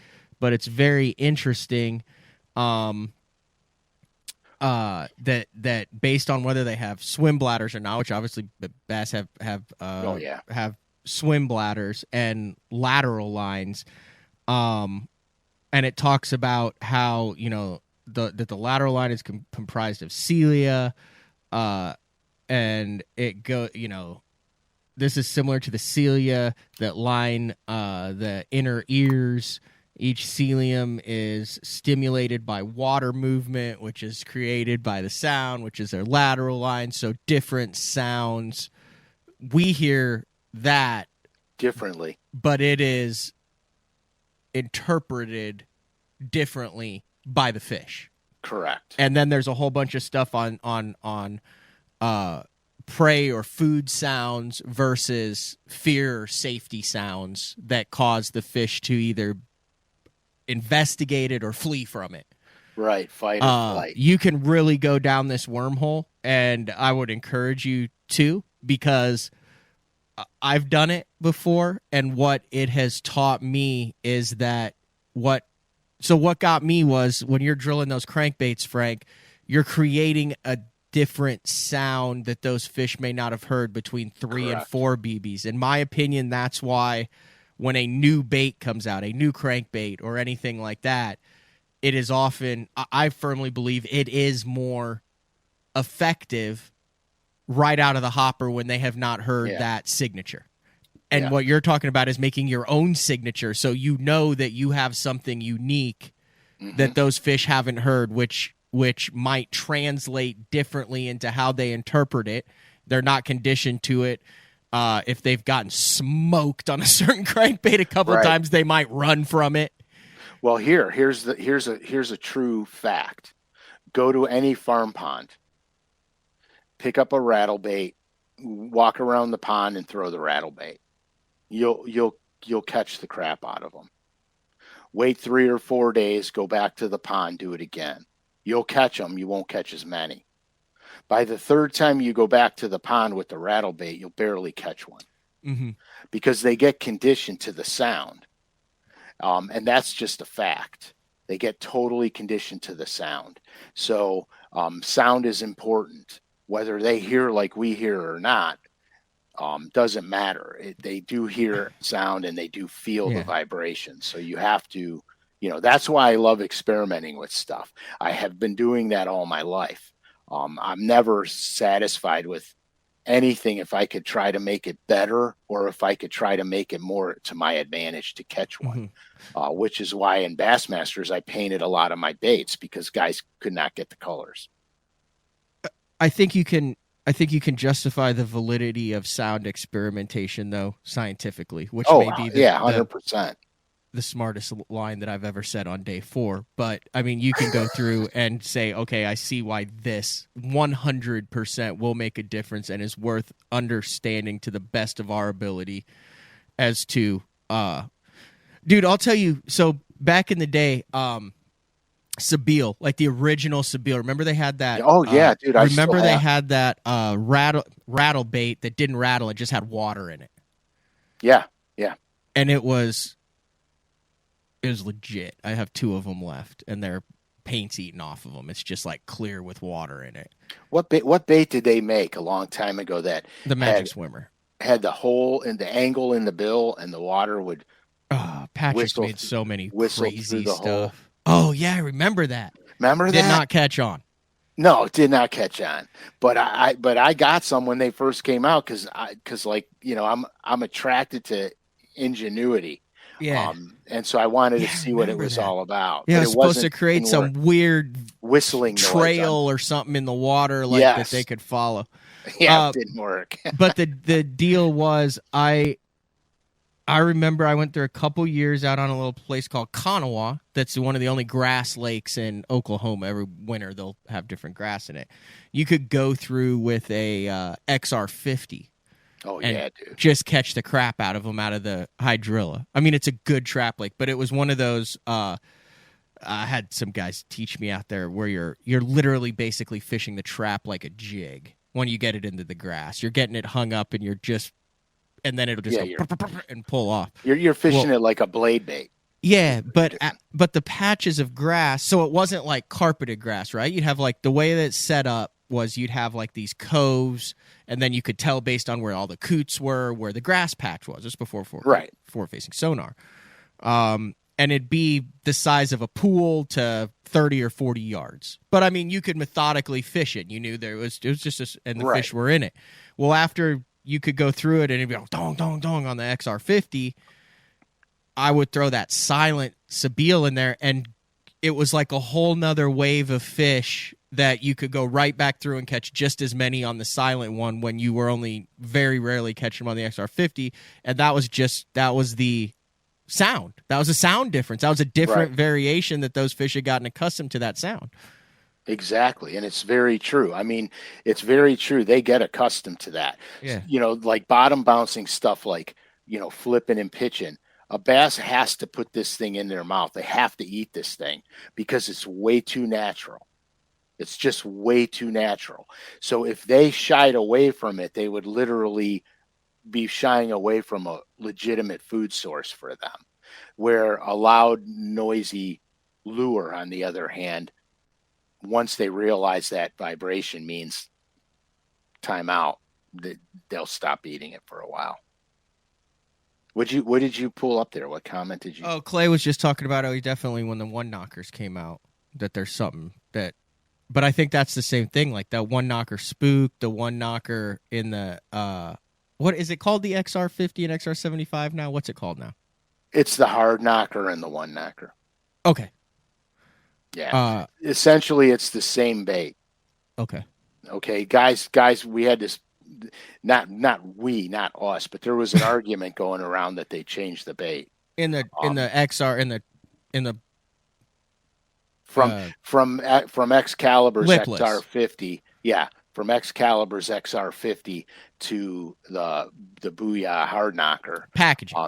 Speaker 1: it's very interesting. That based on whether they have swim bladders or not, which obviously bass have swim bladders and lateral lines, and it talks about how that the lateral line is comprised of cilia, and it this is similar to the cilia that line the inner ears. Each cilium is stimulated by water movement, which is created by the sound, which is their lateral line. So different sounds. We hear that
Speaker 2: differently,
Speaker 1: but it is interpreted differently by the fish.
Speaker 2: Correct.
Speaker 1: And then there's a whole bunch of stuff on prey or food sounds versus fear or safety sounds that cause the fish to either investigate it or flee from it.
Speaker 2: Right, fight or flight.
Speaker 1: You can really go down this wormhole, and I would encourage you to, because I've done it before, and what it has taught me is that what got me was when you're drilling those crankbaits, Frank, you're creating a different sound that those fish may not have heard between 3 and 4 BBs. In my opinion, that's why when a new bait comes out, a new crankbait or anything like that, it is often, I firmly believe it is more effective right out of the hopper when they have not heard that signature. And what you're talking about is making your own signature, so you know that you have something unique that those fish haven't heard, which might translate differently into how they interpret it. They're not conditioned to it. If they've gotten smoked on a certain crankbait a couple of times, they might run from it.
Speaker 2: Well, here's a true fact. Go to any farm pond, pick up a rattle bait, walk around the pond, and throw the rattle bait. You'll catch the crap out of them. Wait 3 or 4 days, go back to the pond, do it again. You'll catch them. You won't catch as many. By the third time you go back to the pond with the rattle bait, you'll barely catch one because they get conditioned to the sound. And that's just a fact. They get totally conditioned to the sound. So sound is important. Whether they hear like we hear or not, doesn't matter. They do hear sound and they do feel the vibration. So you have to, that's why I love experimenting with stuff. I have been doing that all my life. I'm never satisfied with anything if I could try to make it better or if I could try to make it more to my advantage to catch one, which is why in Bassmasters I painted a lot of my baits because guys could not get the colors.
Speaker 1: I think you can justify the validity of sound experimentation though scientifically, which may be
Speaker 2: 100%.
Speaker 1: The smartest line that I've ever said on day 4. But I mean, you can go through and say, okay, I see why this 100% will make a difference and is worth understanding to the best of our ability as to, dude, I'll tell you. So back in the day, Sabile, like the original Sabile. Remember they had that?
Speaker 2: Oh yeah, dude.
Speaker 1: I remember they had that rattle bait that didn't rattle; it just had water in it.
Speaker 2: Yeah.
Speaker 1: And it was legit. I have 2 of them left, and their paint's eaten off of them. It's just like clear with water in it.
Speaker 2: What bait did they make a long time ago that
Speaker 1: the Magic Swimmer
Speaker 2: had the hole in the angle in the bill, and the water would?
Speaker 1: Patrick's made so many crazy stuff.
Speaker 2: Hole.
Speaker 1: Oh yeah, I remember that.
Speaker 2: Did
Speaker 1: not catch on.
Speaker 2: No, it did not catch on. But I got some when they first came out because I'm attracted to ingenuity.
Speaker 1: Yeah.
Speaker 2: And so I wanted to see what it was all about.
Speaker 1: Yeah,
Speaker 2: but
Speaker 1: it was supposed to create some weird
Speaker 2: whistling
Speaker 1: trail or something in the water that they could follow.
Speaker 2: Yeah, it didn't work.
Speaker 1: But the deal was I remember I went through a couple years out on a little place called Kanawha. That's one of the only grass lakes in Oklahoma. Every winter they'll have different grass in it. You could go through with a XR50.
Speaker 2: Oh yeah, dude!
Speaker 1: Just catch the crap out of them out of the hydrilla. I mean, it's a good trap lake, but it was one of those. I had some guys teach me out there where you're literally basically fishing the trap like a jig. When you get it into the grass, you're getting it hung up, and and then it'll just go and pull off.
Speaker 2: You're fishing it like a blade bait.
Speaker 1: Yeah, but the patches of grass, so it wasn't like carpeted grass, right? You'd have like the way that it's set up was you'd have like these coves, and then you could tell based on where all the coots were, where the grass patch was, just before facing sonar. And it'd be the size of a pool to 30 or 40 yards. But I mean, you could methodically fish it. You knew it was just and the fish were in it. Well, after you could go through it and it'd be like dong, dong, dong on the XR50, I would throw that silent Sabile in there, and it was like a whole nother wave of fish that you could go right back through and catch just as many on the silent one when you were only very rarely catching them on the XR50. And that was the sound. That was a sound difference. That was a different variation that those fish had gotten accustomed to that sound.
Speaker 2: Exactly. And it's very true. I mean, it's very true. They get accustomed to that.
Speaker 1: Yeah.
Speaker 2: Like bottom bouncing stuff like, flipping and pitching. A bass has to put this thing in their mouth. They have to eat this thing because it's way too natural. It's just way too natural. So if they shied away from it, they would literally be shying away from a legitimate food source for them. Where a loud, noisy lure, on the other hand, once they realize that vibration means time out, they'll stop eating it for a while. What did you pull up there? What comment did you?
Speaker 1: Oh, Clay was just talking about definitely when the one knockers came out, that there's something that, but I think that's the same thing. Like that one knocker spook, the one knocker in the what is it called? The XR50 and XR75 now? What's it called now?
Speaker 2: It's the hard knocker and the one knocker.
Speaker 1: Okay.
Speaker 2: Yeah. Essentially, it's the same bait.
Speaker 1: Okay.
Speaker 2: Okay, guys, we had this. Not us, but there was an argument going around that they changed the bait
Speaker 1: in the XR in the
Speaker 2: from Excalibur's
Speaker 1: lipless.
Speaker 2: XR50, from Excalibur's XR50 to the Booyah hard knocker
Speaker 1: packaging.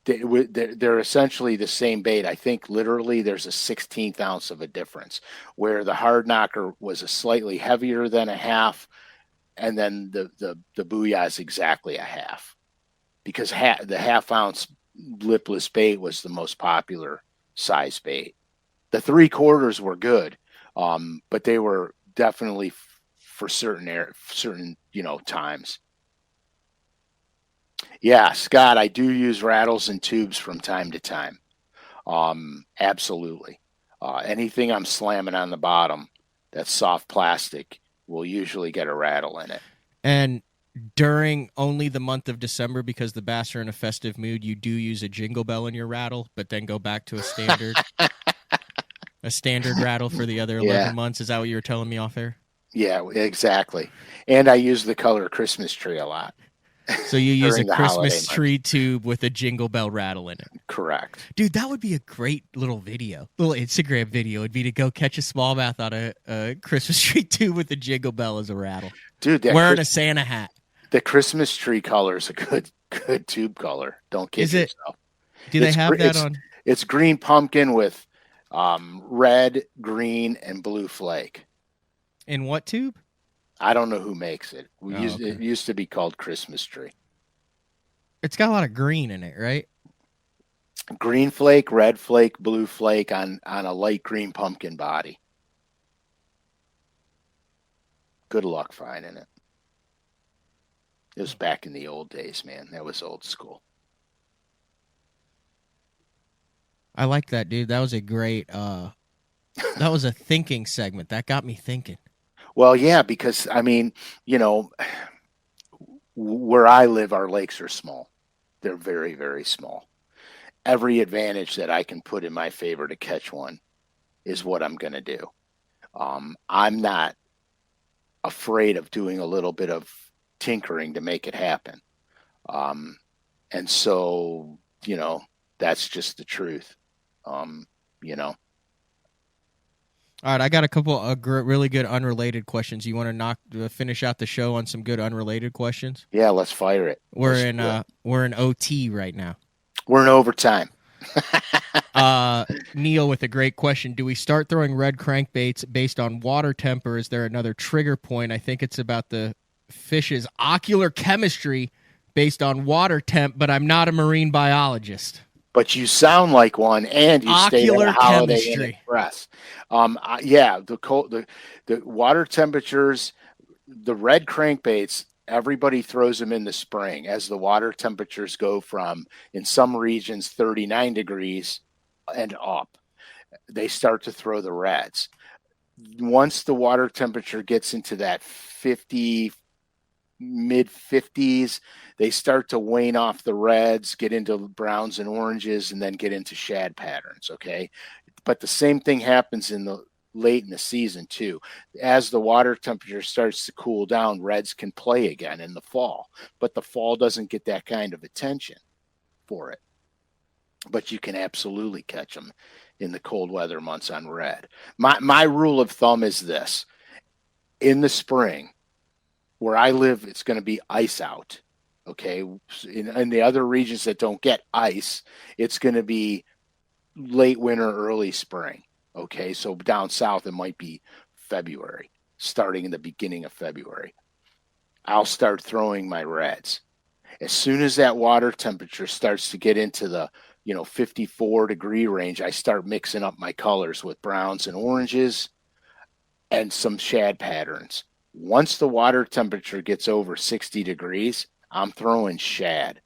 Speaker 2: they're essentially the same bait. I think literally there's a 16th ounce of a difference, where the hard knocker was a slightly heavier than a half, and then the booyah is exactly a half, because the half ounce lipless bait was the most popular size bait. The 3/4 were good, but they were definitely for certain times. Yeah, Scott, I do use rattles and tubes from time to time. Absolutely. Anything I'm slamming on the bottom that's soft plastic will usually get a rattle in it.
Speaker 1: And during only the month of December, because the bass are in a festive mood, you do use a jingle bell in your rattle, but then go back to a standard a standard rattle for the other 11 months. Is that what you were telling me off air?
Speaker 2: Yeah, exactly. And I use the color Christmas tree a lot.
Speaker 1: So you use a Christmas tree tube with a jingle bell rattle in it.
Speaker 2: Correct.
Speaker 1: Dude, that would be a great little Instagram video. It'd be to go catch a smallmouth on a Christmas tree tube with a jingle bell as a rattle.
Speaker 2: Dude,
Speaker 1: wearing a Santa hat.
Speaker 2: The Christmas tree color is a good tube color. Don't kid yourself.
Speaker 1: Do they have that on?
Speaker 2: It's green pumpkin with red, green, and blue flake.
Speaker 1: In what tube?
Speaker 2: I don't know who makes it. It used to be called Christmas tree.
Speaker 1: It's got a lot of green in it, right?
Speaker 2: Green flake, red flake, blue flake on a light green pumpkin body. Good luck finding it. It was back in the old days, man. That was old school.
Speaker 1: I like that, dude. That was a great that was a thinking segment. That got me thinking.
Speaker 2: Well, yeah, because I mean, where I live, our lakes are small. They're very, very small. Every advantage that I can put in my favor to catch one is what I'm going to do. I'm not afraid of doing a little bit of tinkering to make it happen. And so, that's just the truth.
Speaker 1: All right, I got a couple of really good unrelated questions. You want to finish out the show on some good unrelated questions?
Speaker 2: Yeah, let's fire it.
Speaker 1: We're in OT right now.
Speaker 2: We're in overtime.
Speaker 1: Neil with a great question. Do we start throwing red crankbaits based on water temp, or is there another trigger point? I think it's about the fish's ocular chemistry based on water temp, but I'm not a marine biologist.
Speaker 2: But you sound like one, and you stay at a Holiday Inn Express. The water temperatures, the red crankbaits, everybody throws them in the spring as the water temperatures go from, in some regions, 39 degrees and up. They start to throw the reds. Once the water temperature gets into that mid 50s, they start to wane off the reds, get into browns and oranges, and then get into shad patterns. Okay. But the same thing happens late in the season too. As the water temperature starts to cool down, reds can play again in the fall, but the fall doesn't get that kind of attention for it. But you can absolutely catch them in the cold weather months on red. My rule of thumb is this: in the spring, where I live, it's going to be ice out. Okay. In the other regions that don't get ice, it's going to be late winter, early spring. Okay. So down south, it might be February, starting in the beginning of February. I'll start throwing my reds. As soon as that water temperature starts to get into the 54-degree range, I start mixing up my colors with browns and oranges and some shad patterns. Once the water temperature gets over 60 degrees, I'm throwing shad,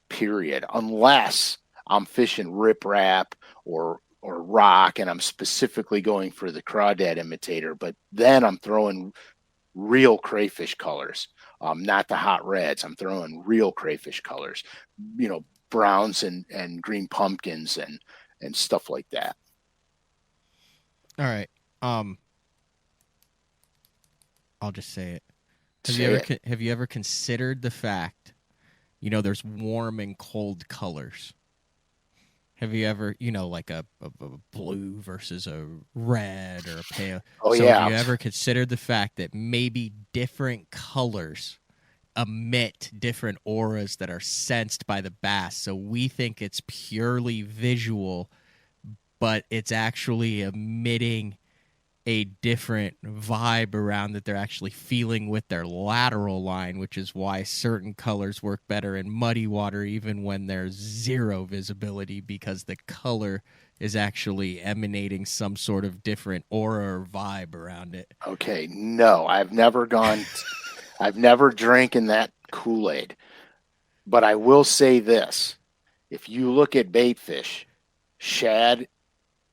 Speaker 2: period. Unless I'm fishing riprap or rock, and I'm specifically going for the crawdad imitator. But then I'm throwing real crayfish colors, not the hot reds. I'm throwing real crayfish colors, browns and green pumpkins and stuff like that.
Speaker 1: All right. I'll just say it. Have you ever considered the fact, there's warm and cold colors? Have you ever, like a blue versus a red or a pale?
Speaker 2: Oh, yeah.
Speaker 1: Have you ever considered the fact that maybe different colors emit different auras that are sensed by the bass. So we think it's purely visual, but it's actually emitting a different vibe around that they're actually feeling with their lateral line, which is why certain colors work better in muddy water even when there's zero visibility, because the color is actually emanating some sort of different aura or vibe around it.
Speaker 2: Okay, no, I've never drank in that Kool-Aid. But I will say this. If you look at baitfish, shad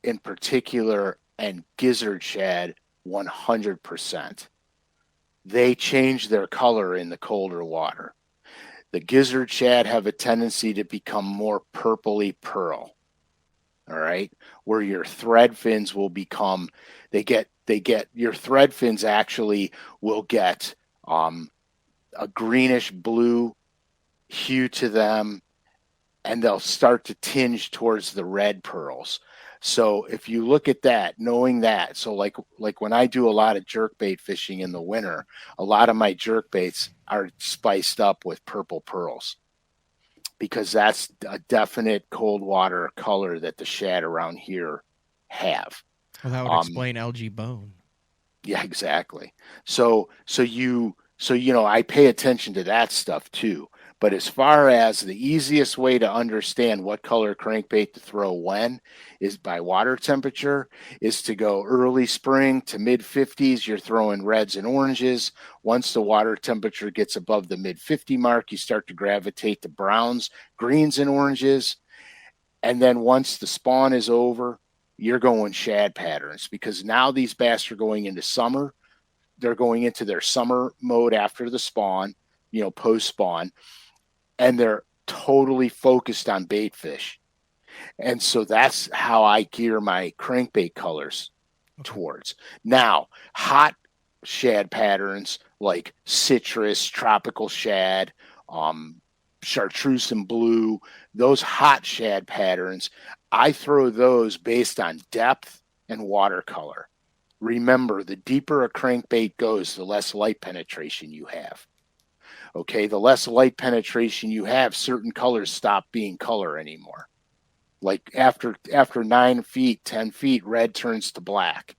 Speaker 2: in particular and gizzard shad 100%, they change their color in the colder water. The gizzard shad have a tendency to become more purpley pearl. All right, where your thread fins will become, your thread fins actually will get a greenish blue hue to them, and they'll start to tinge towards the red pearls. So if you look at that, knowing that, so like when I do a lot of jerkbait fishing in the winter, a lot of my jerkbaits are spiced up with purple pearls, because that's a definite cold water color that the shad around here have.
Speaker 1: Well, that would explain algae bone.
Speaker 2: Yeah, exactly. So I pay attention to that stuff too. But as far as the easiest way to understand what color crankbait to throw when is by water temperature, is to go early spring to mid 50s, you're throwing reds and oranges. Once the water temperature gets above the mid 50 mark, you start to gravitate to browns, greens, and oranges. And then once the spawn is over, you're going shad patterns, because now these bass are going into summer. They're going into their summer mode after the spawn, post spawn, and they're totally focused on bait fish. And so that's how I gear my crankbait colors towards. Now, hot shad patterns like citrus, tropical shad, chartreuse and blue, those hot shad patterns, I throw those based on depth and watercolor. Remember, the deeper a crankbait goes, the less light penetration you have. Okay, the less light penetration you have, certain colors stop being color anymore. Like after 9 feet, 10 feet, red turns to black.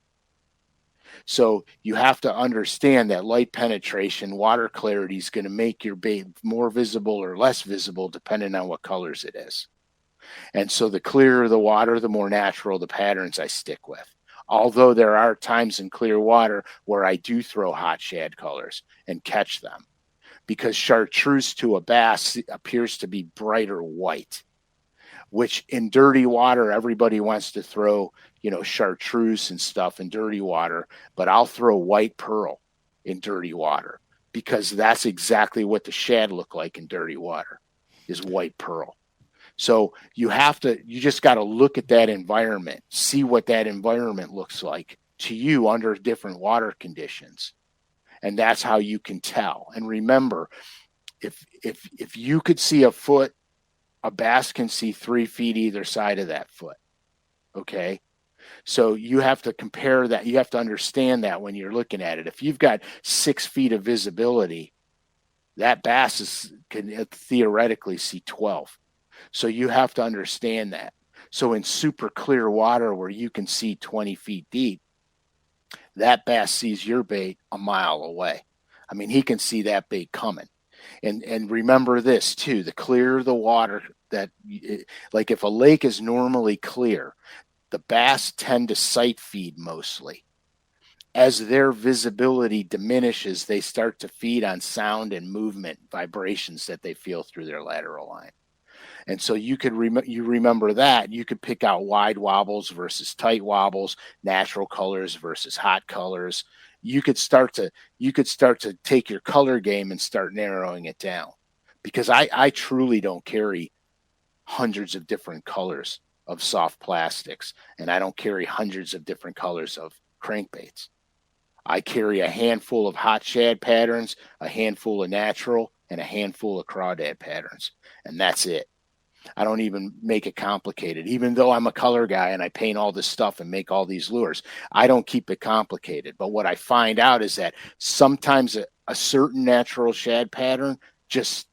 Speaker 2: So you have to understand that light penetration, water clarity is going to make your bait more visible or less visible depending on what colors it is. And so the clearer the water, the more natural the patterns I stick with. Although there are times in clear water where I do throw hot shad colors and catch them, because chartreuse to a bass appears to be brighter white, which in dirty water, everybody wants to throw, chartreuse and stuff in dirty water, but I'll throw white pearl in dirty water, because that's exactly what the shad look like in dirty water, is white pearl. So you just got to look at that environment, see what that environment looks like to you under different water conditions. And that's how you can tell. And remember, if you could see a foot, a bass can see 3 feet either side of that foot. Okay. So you have to compare that. You have to understand that when you're looking at it. If you've got 6 feet of visibility, that bass can theoretically see 12. So you have to understand that. So in super clear water where you can see 20 feet deep, that bass sees your bait a mile away. I mean, he can see that bait coming. And remember this too, the clearer the water, like if a lake is normally clear, the bass tend to sight feed mostly. As their visibility diminishes, they start to feed on sound and movement, vibrations that they feel through their lateral line. And so you could remember that. You could pick out wide wobbles versus tight wobbles, natural colors versus hot colors. You could start to take your color game and start narrowing it down, because I truly don't carry hundreds of different colors of soft plastics, and I don't carry hundreds of different colors of crankbaits. I carry a handful of hot shad patterns, a handful of natural, and a handful of crawdad patterns, and that's it. I don't even make it complicated. Even though I'm a color guy and I paint all this stuff and make all these lures, I don't keep it complicated. But what I find out is that sometimes a certain natural shad pattern just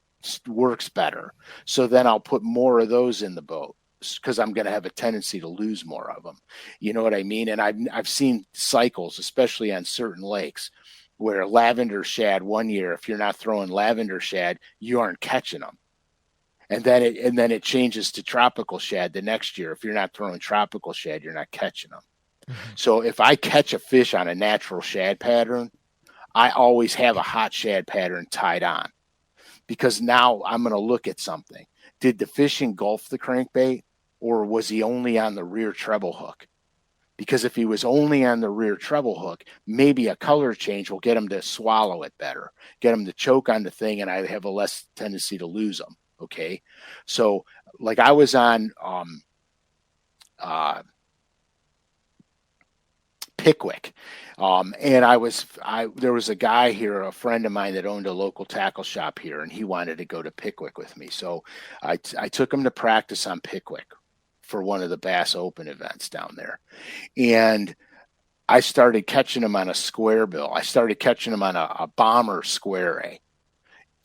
Speaker 2: works better. So then I'll put more of those in the boat because I'm going to have a tendency to lose more of them. You know what I mean? And I've seen cycles, especially on certain lakes, where lavender shad one year, if you're not throwing lavender shad, you aren't catching them. And then it changes to tropical shad the next year. If you're not throwing tropical shad, you're not catching them. Mm-hmm. So if I catch a fish on a natural shad pattern, I always have a hot shad pattern tied on, because now I'm going to look at something. Did the fish engulf the crankbait, or was he only on the rear treble hook? Because if he was only on the rear treble hook, maybe a color change will get him to swallow it better, get him to choke on the thing, and I have a less tendency to lose them. Okay. So like I was on Pickwick. And there was a guy here, a friend of mine that owned a local tackle shop here, and he wanted to go to Pickwick with me. So I took him to practice on Pickwick for one of the Bass Open events down there. And I started catching him on a square bill. I started catching him on a bomber square A.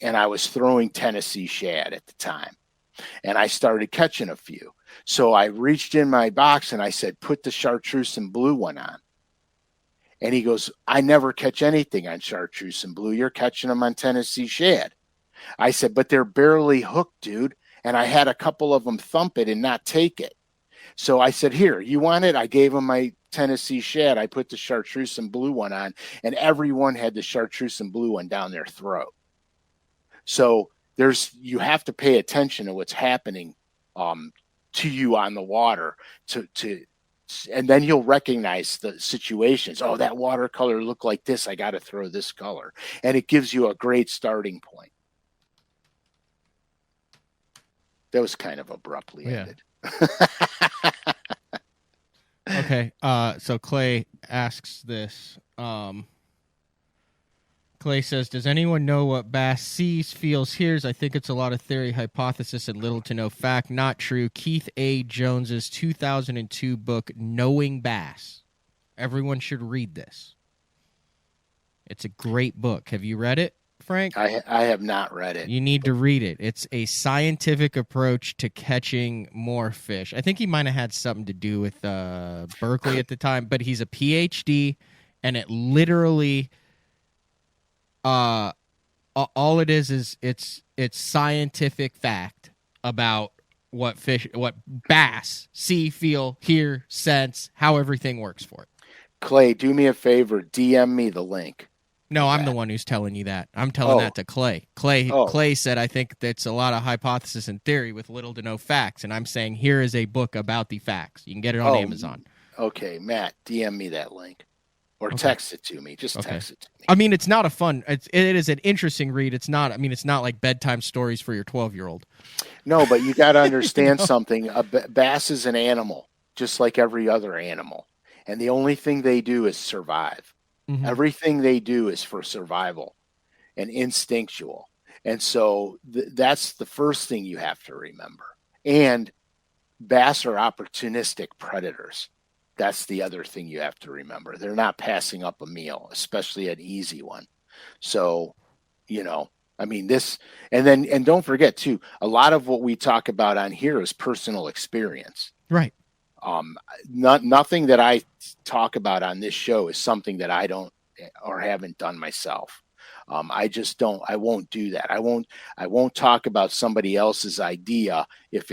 Speaker 2: And I was throwing Tennessee shad at the time. And I started catching a few. So I reached in my box and I said, put the chartreuse and blue one on. And he goes, I never catch anything on chartreuse and blue. You're catching them on Tennessee shad. I said, but they're barely hooked, dude. And I had a couple of them thump it and not take it. So I said, here, you want it? I gave him my Tennessee shad. I put the chartreuse and blue one on, and everyone had the chartreuse and blue one down their throat. So you have to pay attention to what's happening to you on the water and then you'll recognize the situations. Oh, that watercolor looked like this. I got to throw this color. And it gives you a great starting point. That was kind of abruptly ended.
Speaker 1: Okay. So Clay asks this. Clay says, does anyone know what bass sees, feels, hears? I think it's a lot of theory, hypothesis, and little to no fact. Not true. Keith A. Jones's 2002 book, Knowing Bass. Everyone should read this. It's a great book. Have you read it, Frank?
Speaker 2: I have not read it.
Speaker 1: You need to read it. It's a scientific approach to catching more fish. I think he might have had something to do with Berkeley at the time, but he's a PhD, and it literally... all it is it's scientific fact about what bass see, feel, hear, sense, how everything works for it.
Speaker 2: Clay, do me a favor, DM me the link.
Speaker 1: No, I'm the one who's telling you that. I'm telling that to Clay. Clay said, I think that's a lot of hypothesis and theory with little to no facts, and I'm saying here is a book about the facts. You can get it on Amazon.
Speaker 2: Okay, Matt, DM me that link. Or text it to me. Just text it to me.
Speaker 1: I mean, it's not a fun. It is an interesting read. It's not. I mean, it's not like bedtime stories for your 12-year-old.
Speaker 2: No, but you got to understand something. A bass is an animal, just like every other animal, and the only thing they do is survive. Mm-hmm. Everything they do is for survival and instinctual, and so that's the first thing you have to remember. And bass are opportunistic predators. That's the other thing you have to remember. They're not passing up a meal, especially an easy one. So, I mean, and don't forget too, a lot of what we talk about on here is personal experience.
Speaker 1: Right.
Speaker 2: Nothing that I talk about on this show is something that I don't or haven't done myself. I won't do that. I won't talk about somebody else's idea if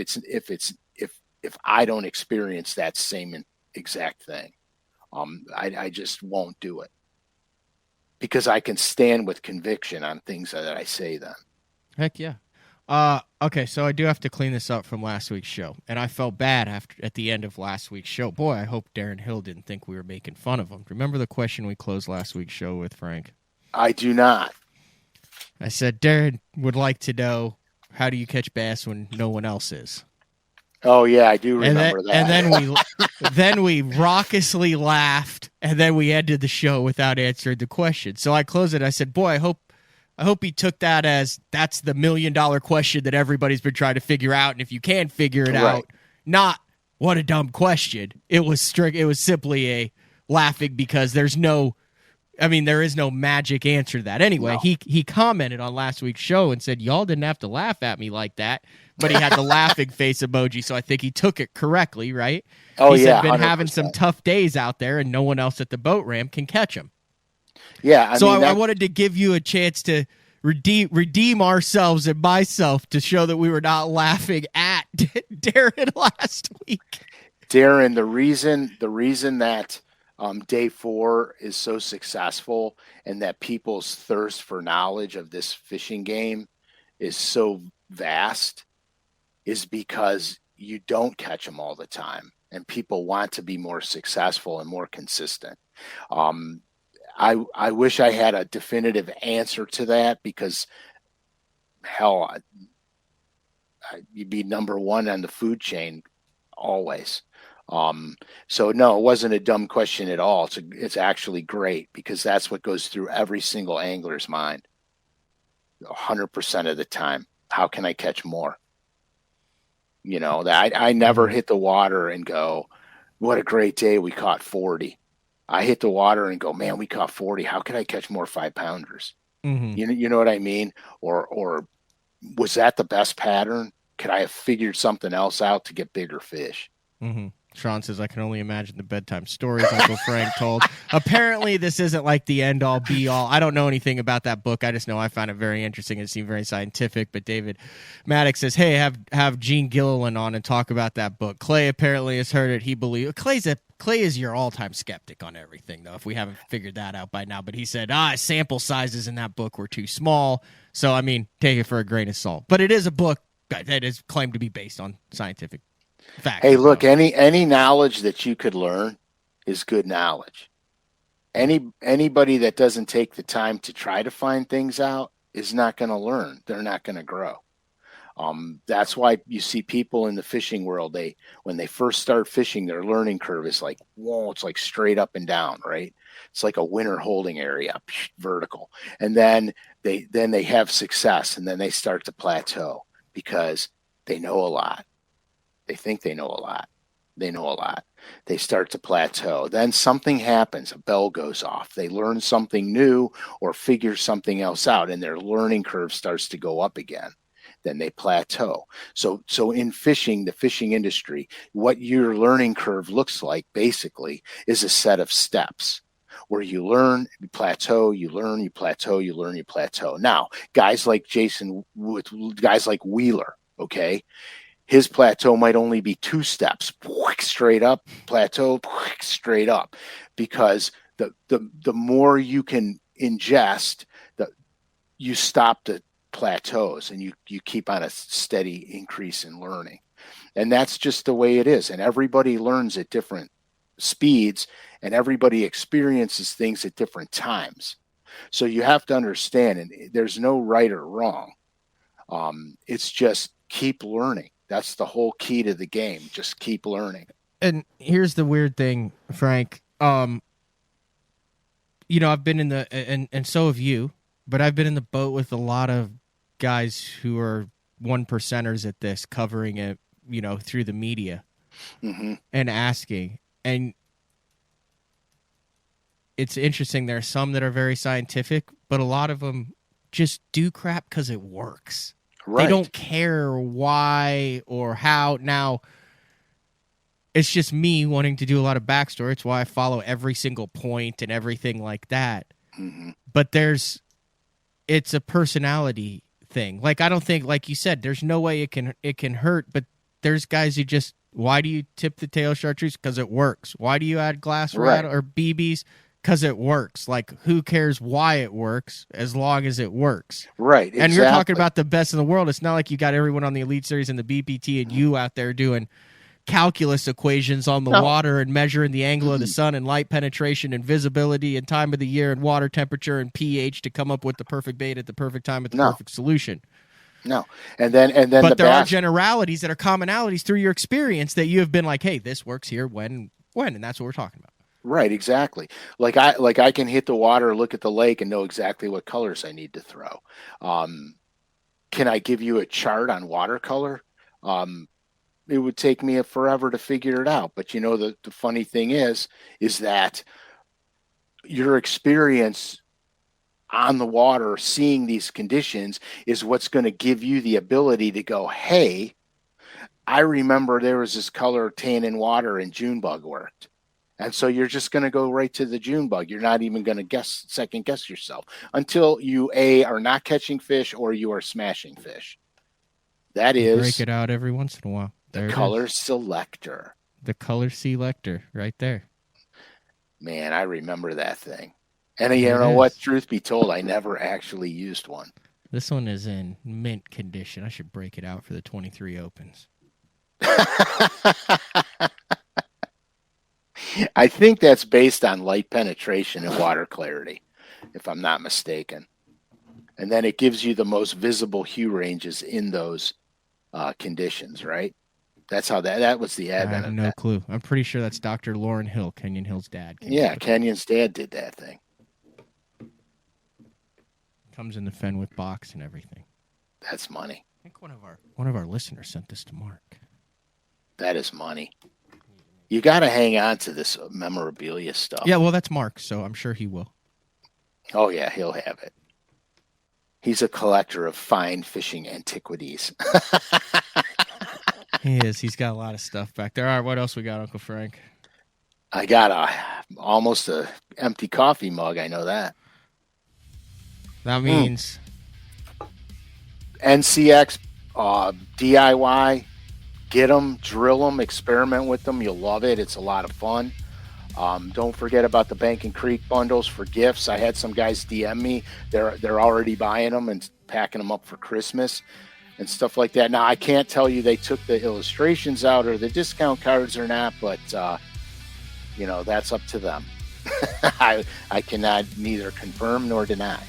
Speaker 2: I don't experience that same exact thing. I just won't do it because I can stand with conviction on things that I say then.
Speaker 1: Heck yeah. Okay, so I do have to clean this up from last week's show, and I felt bad at the end of last week's show. Boy, I hope Darren Hill didn't think we were making fun of him. Remember the question we closed last week's show with, Frank?
Speaker 2: I do not.
Speaker 1: I said, Darren would like to know, how do you catch bass when no one else is?
Speaker 2: Oh yeah, I do remember that.
Speaker 1: And then we raucously laughed, and then we ended the show without answering the question. So I closed it. I said, "Boy, I hope he took that as that's the $1 million question that everybody's been trying to figure out, and if you can figure it out, not what a dumb question. It was simply a laughing because there's no I mean, there is no magic answer to that. Anyway,
Speaker 2: No.
Speaker 1: he commented on last week's show and said, y'all didn't have to laugh at me like that. But he had the laughing face emoji, so I think he took it correctly, right?
Speaker 2: Oh,
Speaker 1: he
Speaker 2: yeah,
Speaker 1: said, been
Speaker 2: 100%.
Speaker 1: having some tough days out there, and no one else at the boat ramp can catch him.
Speaker 2: Yeah,
Speaker 1: I wanted to give you a chance to redeem ourselves and myself to show that we were not laughing at Darren last week.
Speaker 2: Darren, the reason that day 4 is so successful and that people's thirst for knowledge of this fishing game is so vast is because you don't catch them all the time, and people want to be more successful and more consistent. I wish I had a definitive answer to that, because hell, you'd be number one on the food chain always. So no, it wasn't a dumb question at all. It's actually great, because that's what goes through every single angler's mind 100% of the time. How can I catch more? You know, that I never hit the water and go, what a great day, we caught 40. I hit the water and go, man, we caught 40. How can I catch more 5-pounders? You know what I mean? Or was that the best pattern? Could I have figured something else out to get bigger fish?
Speaker 1: Sean says, I can only imagine the bedtime stories Uncle Frank told. Apparently, this isn't like the end-all, be-all. I don't know anything about that book. I just know I found it very interesting. It seemed very scientific. But David Maddox says, hey, have Gene Gilliland on and talk about that book. Clay apparently has heard it. He believes Clay is your all-time skeptic on everything, though, if we haven't figured that out by now. But he said, sample sizes in that book were too small. So, I mean, take it for a grain of salt. But it is a book that is claimed to be based on scientific facts.
Speaker 2: Hey, look, any knowledge that you could learn is good knowledge. Anybody that doesn't take the time to try to find things out is not going to learn. They're not going to grow. That's why you see people in the fishing world, when they first start fishing, their learning curve is like, whoa, it's like straight up and down, right? It's like a winter holding area, vertical. And then they have success, and then they start to plateau because they know a lot. They think they know a lot. They know a lot. They start to plateau. Then something happens. A bell goes off. They learn something new or figure something else out, and their learning curve starts to go up again. Then they plateau. So in fishing, the fishing industry, what your learning curve looks like basically is a set of steps where you learn, you plateau, you learn, you plateau, you learn, you plateau. Now, guys like Jason, guys like Wheeler, okay, his plateau might only be 2 steps, straight up, plateau, straight up, because the more you can ingest, you stop the plateaus, and you keep on a steady increase in learning. And that's just the way it is. And everybody learns at different speeds, and everybody experiences things at different times. So you have to understand, and there's no right or wrong. It's just keep learning. That's the whole key to the game. Just keep learning.
Speaker 1: And here's the weird thing, Frank. I've been in and so have you, but I've been in the boat with a lot of guys who are 1%ers at this, covering it, through the media and asking. And it's interesting. There are some that are very scientific, but a lot of them just do crap because it works. Right. They don't care why or how. Now, it's just me wanting to do a lot of backstory. It's why I follow every single point and everything like that. But it's a personality thing. Like, I don't think, like you said, there's no way it can hurt, but there's guys who just, why do you tip the tail chartreuse? Because it works. Why do you add glass rattle or BBs? Because it works. Like, who cares why it works as long as it works?
Speaker 2: Right. Exactly.
Speaker 1: And you're talking about the best in the world. It's not like you got everyone on the Elite Series and the BPT and you out there doing calculus equations on the water and measuring the angle of the sun and light penetration and visibility and time of the year and water temperature and pH to come up with the perfect bait at the perfect time at the perfect solution.
Speaker 2: No. And then
Speaker 1: but there are generalities that are commonalities through your experience that you have been like, hey, this works here when, and that's what we're talking about.
Speaker 2: Right, exactly. Like I can hit the water, look at the lake, and know exactly what colors I need to throw. Can I give you a chart on watercolor? It would take me forever to figure it out. But the funny thing is that your experience on the water, seeing these conditions, is what's going to give you the ability to go, hey, I remember there was this color tannin water and June bug worked. And so you're just going to go right to the June bug. You're not even going to second guess yourself until you are not catching fish or you are smashing fish. That is,
Speaker 1: break it out every once in a while.
Speaker 2: The color selector.
Speaker 1: The color selector right there.
Speaker 2: Man, I remember that thing. And you know what? Truth be told, I never actually used one.
Speaker 1: This one is in mint condition. I should break it out for the 23 opens.
Speaker 2: I think that's based on light penetration and water clarity, if I'm not mistaken. And then it gives you the most visible hue ranges in those conditions, right? That's how that was the advent.
Speaker 1: I have no clue. I'm pretty sure that's Dr. Lauren Hill, Kenyon Hill's dad.
Speaker 2: Yeah, Kenyon's dad did that thing.
Speaker 1: Comes in the Fenwick box and everything.
Speaker 2: That's money.
Speaker 1: I think one of our listeners sent this to Mark.
Speaker 2: That is money. You got to hang on to this memorabilia stuff.
Speaker 1: Yeah, well, that's Mark, so I'm sure he will.
Speaker 2: Oh, yeah, he'll have it. He's a collector of fine fishing antiquities.
Speaker 1: He is. He's got a lot of stuff back there. All right, what else we got, Uncle Frank?
Speaker 2: I got almost a empty coffee mug. I know that.
Speaker 1: That means
Speaker 2: NCX DIY. Get them, drill them, experiment with them. You'll love it. It's a lot of fun. Don't forget about the Bank and Creek bundles for gifts. I had some guys DM me. They're already buying them and packing them up for Christmas and stuff like that. Now, I can't tell you they took the illustrations out or the discount cards or not, but that's up to them. I cannot neither confirm nor deny.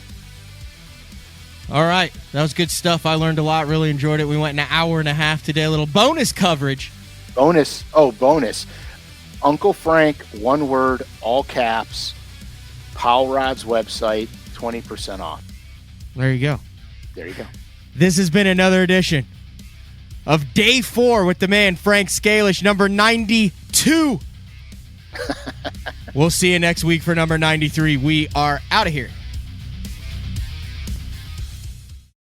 Speaker 1: All right. That was good stuff. I learned a lot. Really enjoyed it. We went an hour and a half today. A little bonus coverage.
Speaker 2: Bonus. Uncle Frank, one word, all caps, Powell Rod's website, 20% off.
Speaker 1: There you go.
Speaker 2: This
Speaker 1: has been another edition of Day 4 with the man, Frank SCALISH, number 92. We'll see you next week for number 93. We are out of here.